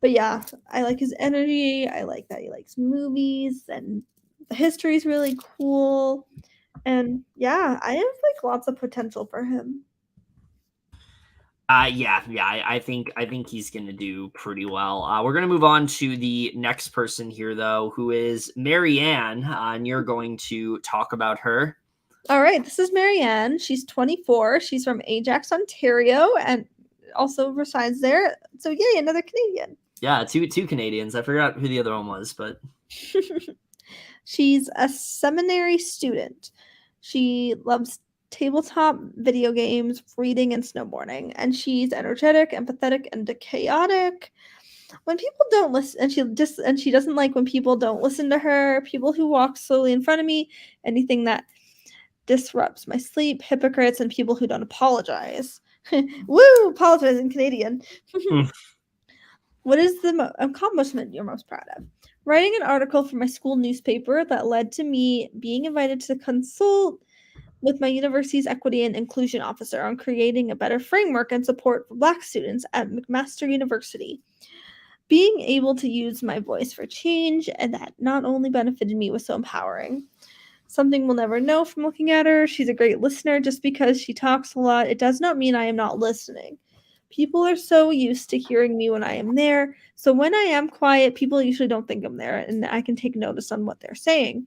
B: But yeah, I like his energy. I like that he likes movies and the history is really cool. And yeah, I have like lots of potential for him.
A: I think he's going to do pretty well. We're going to move on to the next person here, though, who is Marianne, and you're going to talk about her.
B: All right, this is Marianne. She's 24. She's from Ajax, Ontario, and also resides there. So yay, another Canadian.
A: Yeah, two Canadians. I forgot who the other one was, but
B: she's a seminary student. She loves tabletop video games, reading, and snowboarding, and she's energetic, empathetic, and chaotic. When people don't listen, and she doesn't like when people don't listen to her, people who walk slowly in front of me, anything that disrupts my sleep, hypocrites, and people who don't apologize. Woo! Apologizing Canadian. What is the accomplishment you're most proud of? Writing an article for my school newspaper that led to me being invited to consult with my university's equity and inclusion officer on creating a better framework and support for Black students at McMaster University. Being able to use my voice for change, and that not only benefited me, was so empowering. Something we'll never know from looking at her. She's a great listener. Just because she talks a lot, it does not mean I am not listening. People are so used to hearing me when I am there. So when I am quiet, people usually don't think I'm there, and I can take notice on what they're saying.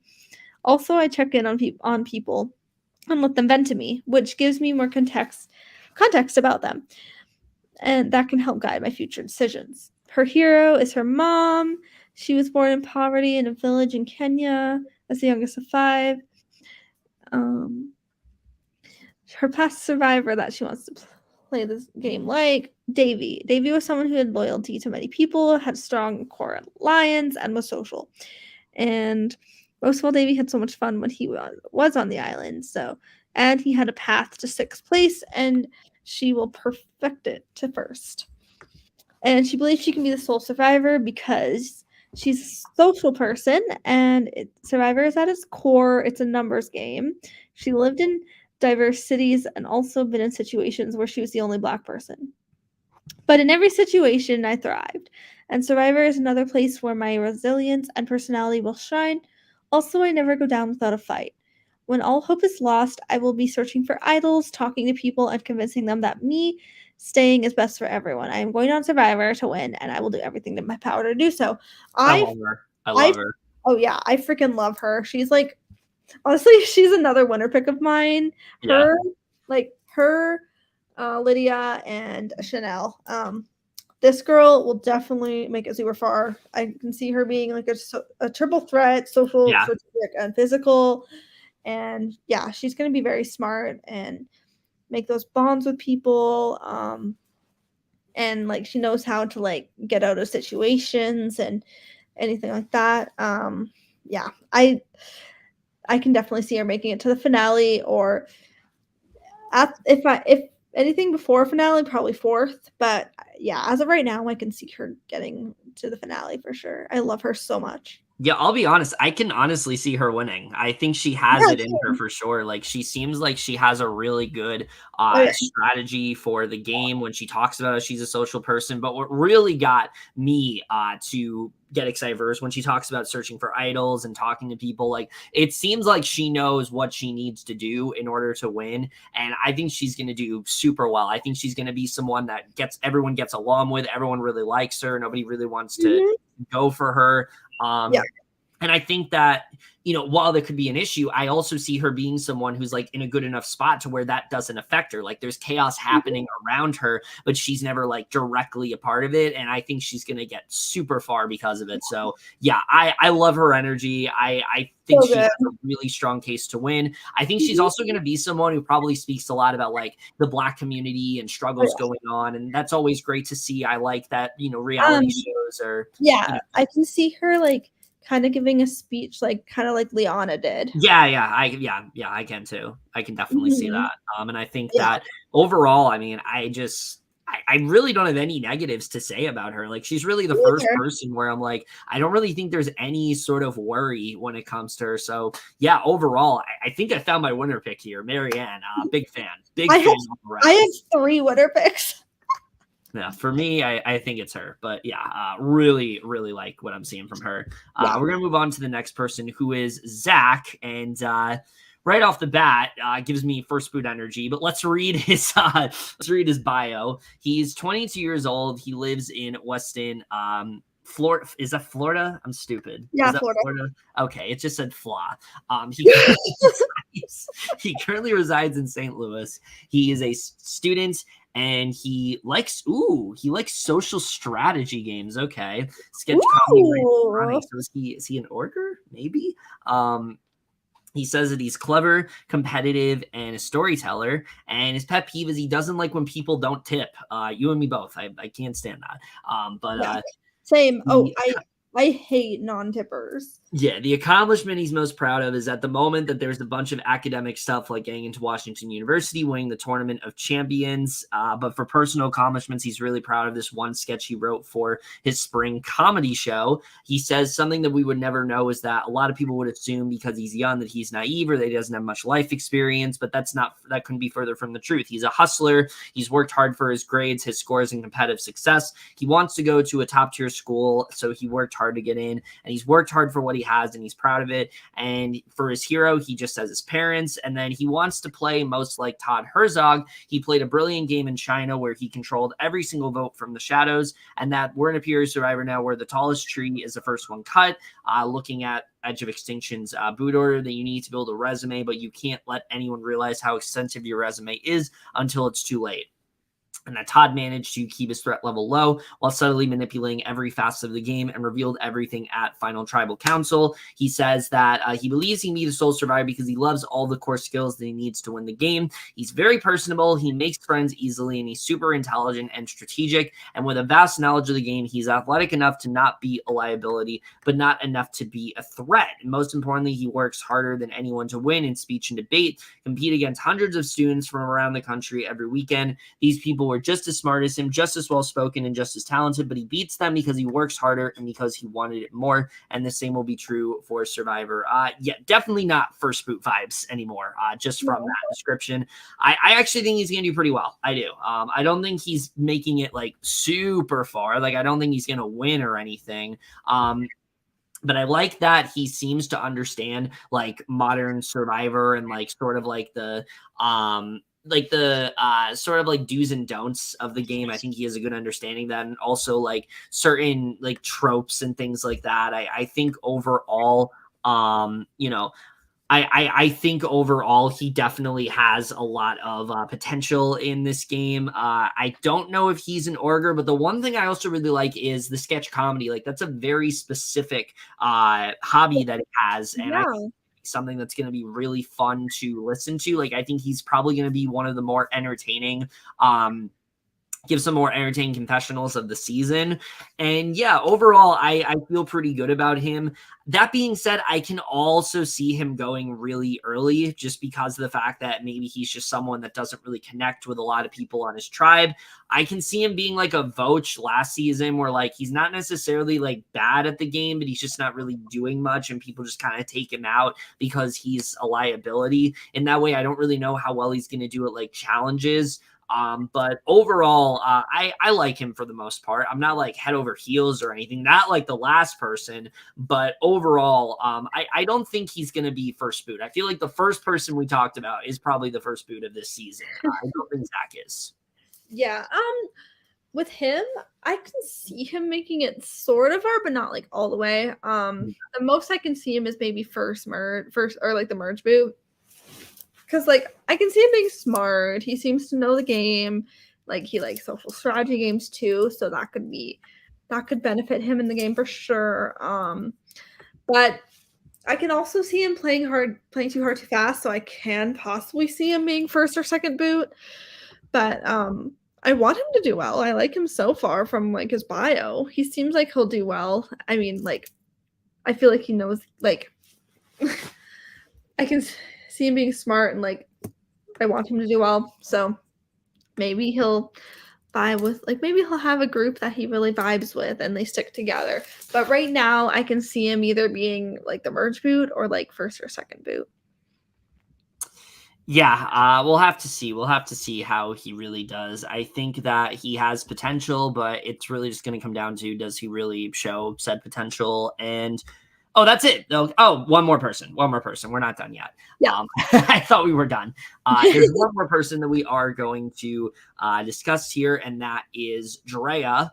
B: Also, I check in on people and let them vent to me, which gives me more context about them. And that can help guide my future decisions. Her hero is her mom. She was born in poverty in a village in Kenya as the youngest of 5. Her past survivor that she wants to play this game like Davy. Davy was someone who had loyalty to many people, had strong core alliance, and was social. And most of all, Davy had so much fun when he was on the island. And he had a path to 6th place, and she will perfect it to 1st. And she believes she can be the sole survivor because she's a social person, and Survivor is at its core. It's a numbers game. She lived in diverse cities and also been in situations where she was the only Black person. But in every situation, I thrived. And Survivor is another place where my resilience and personality will shine. Also, I never go down without a fight. When all hope is lost, I will be searching for idols, talking to people, and convincing them that me staying is best for everyone. I am going on Survivor to win, and I will do everything in my power to do so.
A: I love her.
B: Oh, yeah. I freaking love her. She's like, honestly, she's another winner pick of mine. Her, Lydia, and Chanelle. This girl will definitely make it super far. I can see her being like a triple threat, social, strategic, and physical. And yeah, she's going to be very smart and make those bonds with people. And like she knows how to like get out of situations and anything like that. Yeah, I can definitely see her making it to the finale, or if anything before finale, probably 4th. But yeah, as of right now, I can see her getting to the finale for sure. I love her so much.
A: Yeah, I'll be honest. I can honestly see her winning. I think she has it in her for sure. Like, she seems like she has a really good strategy for the game when she talks about how she's a social person. But what really got me to get excited for her is when she talks about searching for idols and talking to people. Like, it seems like she knows what she needs to do in order to win. And I think she's going to do super well. I think she's going to be someone that everyone gets along with. Everyone really likes her. Nobody really wants to go for her. And I think that, while there could be an issue, I also see her being someone who's like in a good enough spot to where that doesn't affect her. Like, there's chaos happening around her, but she's never like directly a part of it. And I think she's going to get super far because of it. So yeah, I love her energy. I think she has a really strong case to win. I think she's also going to be someone who probably speaks a lot about like the Black community and struggles going on. And that's always great to see. I like that, reality shows are.
B: Yeah, I can see her like kind of giving a speech, like kind of like Liana did.
A: I can too. I can definitely see that. And I think that overall, I mean, I really don't have any negatives to say about her. Like, she's really the first person where I'm like, I don't really think there's any sort of worry when it comes to her. So yeah, overall, I think I found my winner pick here. Marianne, big fan. I
B: have 3 winner picks.
A: Yeah, for me, I think it's her. But yeah, really, really like what I'm seeing from her. We're going to move on to the next person, who is Zach. And right off the bat, gives me first boot energy. But let's read his bio. He's 22 years old. He lives in Weston, Florida. Is that Florida? I'm stupid.
B: Yeah,
A: is that
B: Florida.
A: Okay, it just said Flaw. He currently resides in St. Louis. He is a student. And he likes social strategy games. Okay. Sketch comedy. So is he an order? Maybe. He says that he's clever, competitive, and a storyteller. And his pet peeve is he doesn't like when people don't tip. You and me both. I can't stand that.
B: Same. I hate non-tippers.
A: Yeah, the accomplishment he's most proud of is at the moment that there's a bunch of academic stuff like getting into Washington University, winning the Tournament of Champions. But for personal accomplishments, he's really proud of this one sketch he wrote for his spring comedy show. He says something that we would never know is that a lot of people would assume because he's young that he's naive or that he doesn't have much life experience, but that couldn't be further from the truth. He's a hustler. He's worked hard for his grades, his scores, and competitive success. He wants to go to a top tier school, so he worked hard to get in, and he's worked hard for what he has, and he's proud of it. And for his hero, he just says his parents. And then he wants to play most like Todd Herzog. He played a brilliant game in China where he controlled every single vote from the shadows, and that we're in a period of Survivor now where the tallest tree is the first one cut. Looking at Edge of Extinction's boot order, that you need to build a resume, but you can't let anyone realize how extensive your resume is until it's too late. And that Todd managed to keep his threat level low while subtly manipulating every facet of the game and revealed everything at Final Tribal Council. He says that he believes he can be the sole survivor because he loves all the core skills that he needs to win the game. He's very personable, he makes friends easily, and he's super intelligent and strategic. And with a vast knowledge of the game, he's athletic enough to not be a liability, but not enough to be a threat. And most importantly, he works harder than anyone to win in speech and debate, compete against hundreds of students from around the country every weekend. These people were just as smart as him, just as well-spoken, and just as talented, but he beats them because he works harder and because he wanted it more, and the same will be true for Survivor. Yeah, definitely not first boot vibes anymore, just from that description. I actually think he's going to do pretty well. I do. I don't think he's making it, like, super far. Like, I don't think he's going to win or anything. But I like that he seems to understand, like, modern Survivor and, like, sort of like the sort of like do's and don'ts of the game. I think he has a good understanding of that, and also like certain like tropes and things like that. I think overall, I think overall he definitely has a lot of potential in this game. I don't know if he's an ogre, but the one thing I also really like is the sketch comedy. Like that's a very specific hobby that he has, and I think something that's going to be really fun to listen to. Like I think he's probably going to be one of the more entertaining give some more entertaining confessionals of the season. And yeah, overall, I feel pretty good about him. That being said, I can also see him going really early just because of the fact that maybe he's just someone that doesn't really connect with a lot of people on his tribe. I can see him being like a Voch last season where like he's not necessarily like bad at the game, but he's just not really doing much and people just kind of take him out because he's a liability. In that way, I don't really know how well he's going to do at like challenges. But overall, I like him for the most part. I'm not like head over heels or anything, not like the last person, but overall, I don't think he's going to be first boot. I feel like the first person we talked about is probably the first boot of this season. I don't think Zach is.
B: Yeah. With him, I can see him making it sort of far, but not like all the way. The most I can see him is maybe first or like the merge boot. Because, like, I can see him being smart. He seems to know the game. Like, he likes social strategy games, too. So that could benefit him in the game for sure. But I can also see him playing too hard, too fast. So I can possibly see him being first or second boot. But I want him to do well. I like him so far from, like, his bio. He seems like he'll do well. I mean, like, I feel like he knows, like, I can see him being smart and like I want him to do well. So maybe he'll vibe with maybe he'll have a group that he really vibes with and they stick together. But right now I can see him either being like the merge boot or like first or second boot.
A: Yeah, we'll have to see. We'll have to see how he really does. I think that he has potential, but it's really just going to come down to does he really show said potential. And oh, that's it. Oh, one more person. We're not done yet.
B: Yeah.
A: I thought we were done. There's one more person that we are going to discuss here, and that is Draya.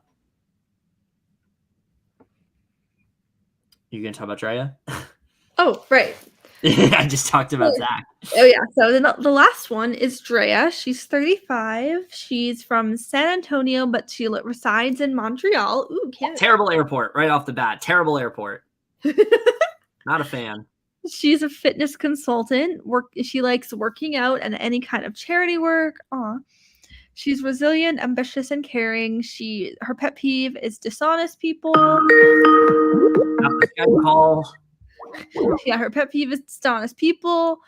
A: You're going to talk about Draya?
B: Oh, right.
A: I just talked about Zach.
B: Oh, yeah. So the last one is Draya. She's 35. She's from San Antonio, but she resides in Montreal. Ooh, Canada.
A: Terrible airport right off the bat. Terrible airport. Not a fan.
B: She's a fitness consultant. She likes working out and any kind of charity work. She's resilient, ambitious, and caring. Her pet peeve is dishonest people.
A: Call.
B: Yeah, her pet peeve is dishonest people.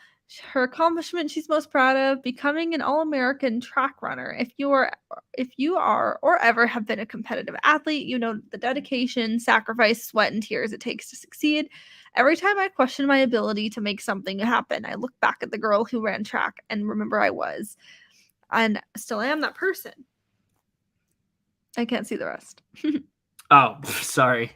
B: Her accomplishment she's most proud of, becoming an all-American track runner. If you are or ever have been a competitive athlete, you know the dedication, sacrifice, sweat, and tears it takes to succeed. Every time I question my ability to make something happen, I look back at the girl who ran track and remember I was, and still am that person. I can't see the rest.
A: Oh, sorry.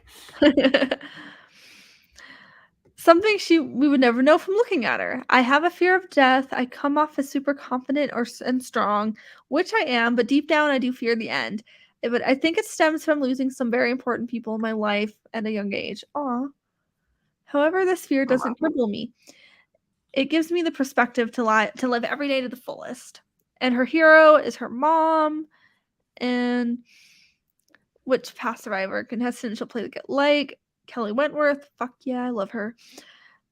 B: Something we would never know from looking at her. I have a fear of death. I come off as super confident and strong, which I am, but deep down I do fear the end. But I think it stems from losing some very important people in my life at a young age. Aw. However, this fear doesn't cripple me. It gives me the perspective to live every day to the fullest. And her hero is her mom, and which past survivor contestant she'll play like Kelly Wentworth. Fuck yeah, I love her.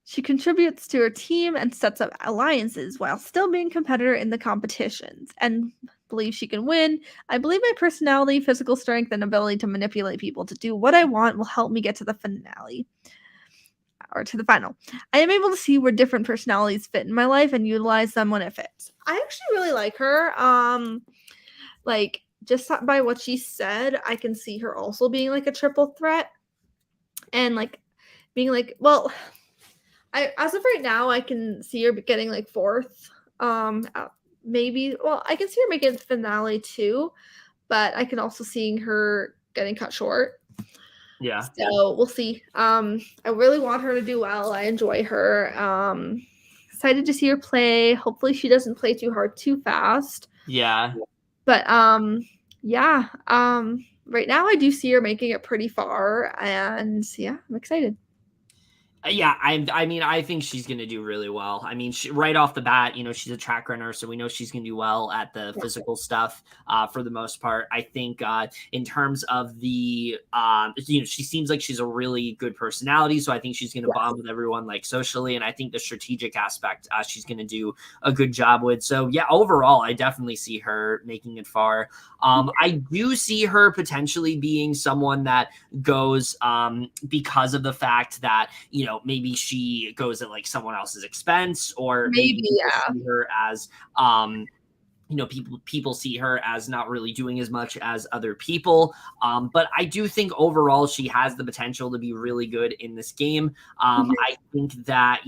B: She contributes to her team and sets up alliances while still being a competitor in the competitions and believes she can win. I believe my personality, physical strength, and ability to manipulate people to do what I want will help me get to the finale. Or to the final. I am able to see where different personalities fit in my life and utilize them when it fits. I actually really like her. Like, just by what she said, I can see her also being like a triple threat. And like being like, well, as of right now, I can see her getting like fourth. Maybe, well, I can see her making the finale too, but I can also see her getting cut short.
A: Yeah.
B: So we'll see. I really want her to do well. I enjoy her. Excited to see her play. Hopefully she doesn't play too hard too fast.
A: Yeah.
B: But yeah. Right now I do see her making it pretty far, and yeah, I'm excited.
A: Yeah, I mean, I think she's going to do really well. I mean, right off the bat, she's a track runner, so we know she's going to do well at the physical stuff for the most part. I think in terms of the, she seems like she's a really good personality, so I think she's going to bond with everyone like socially, and I think the strategic aspect she's going to do a good job with. So yeah, overall, I definitely see her making it far. I do see her potentially being someone that goes because of the fact that, maybe she goes at like someone else's expense, or maybe see her as people see her as not really doing as much as other people. But I do think overall she has the potential to be really good in this game. I think that,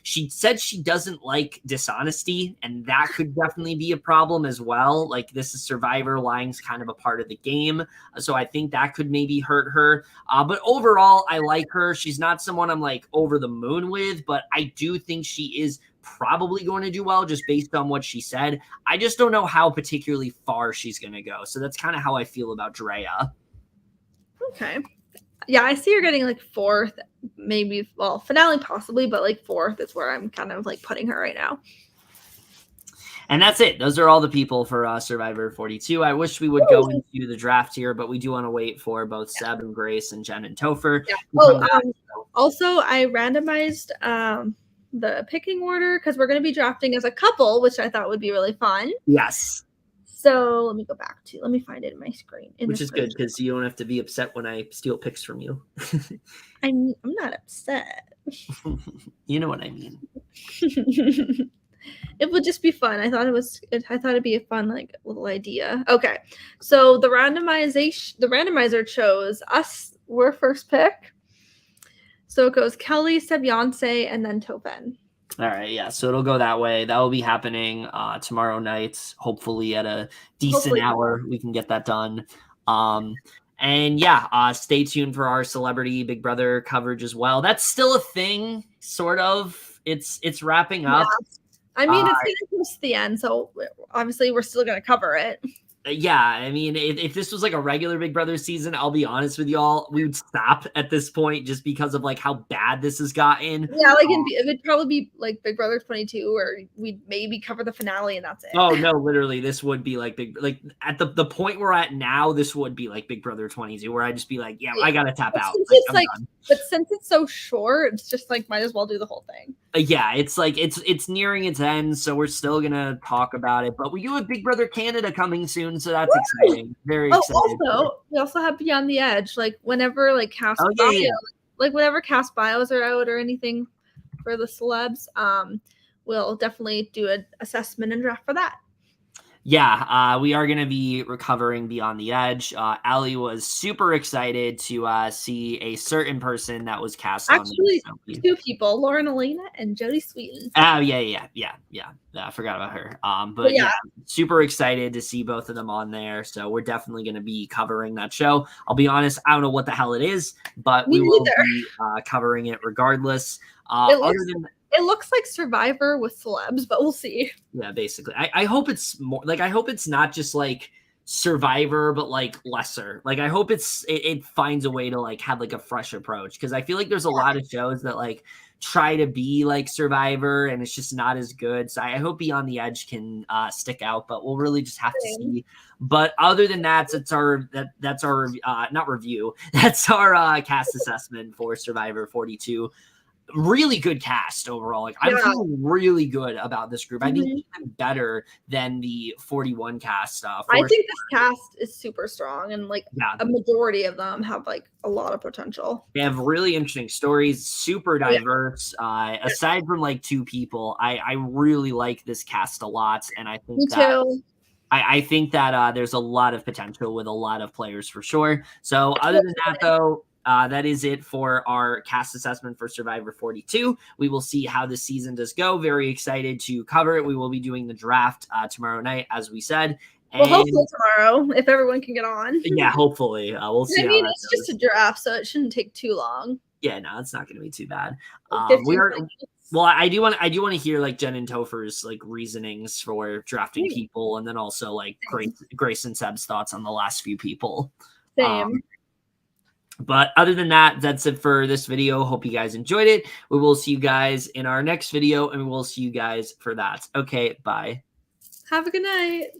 A: she said she doesn't like dishonesty, and that could definitely be a problem as well. Like, this is Survivor, lying's kind of a part of the game. So I think that could maybe hurt her. But overall, I like her. She's not someone I'm like over the moon with, but I do think she is probably going to do well just based on what she said. I just don't know how particularly far she's going to go. So that's kind of how I feel about Draya.
B: Okay. Yeah, I see her getting like fourth, maybe, well, finale possibly, but like fourth is where I'm kind of like putting her right now.
A: And that's it. Those are all the people for Survivor 42. I wish we would go into the draft here, but we do want to wait for both Seb and Grace and Jenn and Topher.
B: Yeah. Also, I randomized the picking order because we're going to be drafting as a couple, which I thought would be really fun.
A: Yes.
B: So let me find it in my screen.
A: Which is good because you don't have to be upset when I steal picks from you.
B: I'm not upset.
A: You know what I mean.
B: It would just be fun. I thought it'd be a fun like little idea. Okay, so the randomizer chose us. We're first pick. So it goes Kely, Seb, Beyonce, and then Topher.
A: All right, yeah. So it'll go that way. That will be happening tomorrow night. Hopefully at a decent hour, we can get that done. And yeah, stay tuned for our Celebrity Big Brother coverage as well. That's still a thing, sort of. It's wrapping up.
B: Yeah. I mean, it's getting close to the end, so obviously we're still gonna cover it.
A: Yeah, I mean, if this was like a regular Big Brother season, I'll be honest with y'all, we would stop at this point just because of like how bad this has gotten.
B: Yeah, like it would probably be like Big Brother 22, where we'd maybe cover the finale and that's it.
A: Oh no, literally, this would be like at the point we're at now, this would be like Big Brother 22, where I'd just be like, yeah. I gotta tap out.
B: But since it's so short, it's just like might as well do the whole thing.
A: Yeah, it's like it's nearing its end, so we're still gonna talk about it. But we do have Big Brother Canada coming soon, so that's exciting. Very excited.
B: We also have Beyond the Edge. Like whenever like cast like whenever cast bios are out or anything for the celebs, we'll definitely do an assessment and draft for that.
A: Yeah, we are going to be recovering Beyond the Edge. Aly was super excited to see a certain person that was cast.
B: Actually, two people, Lauren Elena and Jodie Sweetin.
A: Oh, yeah. I forgot about her. But yeah, super excited to see both of them on there. So we're definitely going to be covering that show. I'll be honest, I don't know what the hell it is, but we will be covering it regardless.
B: It looks like Survivor with celebs, but we'll see.
A: Yeah, basically. I hope it's more like I hope it's not just like Survivor, but like lesser. Like I hope it finds a way to like have like a fresh approach, because I feel like there's a lot of shows that like try to be like Survivor and it's just not as good. So I hope Beyond the Edge can stick out, but we'll really just have to see. But other than that, that's our not review. That's our cast assessment for Survivor 42. Really good cast overall. Like I'm feeling really good about this group. I think even better than the 41 cast. I
B: think this cast is super strong, and like a majority of them have like a lot of potential.
A: They have really interesting stories, super diverse. Aside from like two people, I really like this cast a lot, and I think I think that there's a lot of potential with a lot of players for sure. So other than that, though. That is it for our cast assessment for Survivor 42. We will see how the season does go. Very excited to cover it. We will be doing the draft tomorrow night, as we said.
B: Well, hopefully tomorrow, if everyone can get on.
A: Yeah, hopefully. We'll see.
B: I mean, it's just a draft, so it shouldn't take too long.
A: Yeah, no, it's not going to be too bad. I do want to hear like Jenn and Topher's like reasonings for drafting people, and then also like Grace and Seb's thoughts on the last few people.
B: Same.
A: But other than that, that's it for this video. Hope you guys enjoyed it. We will see you guys in our next video, and we'll see you guys for that. Okay, bye.
B: Have a good night.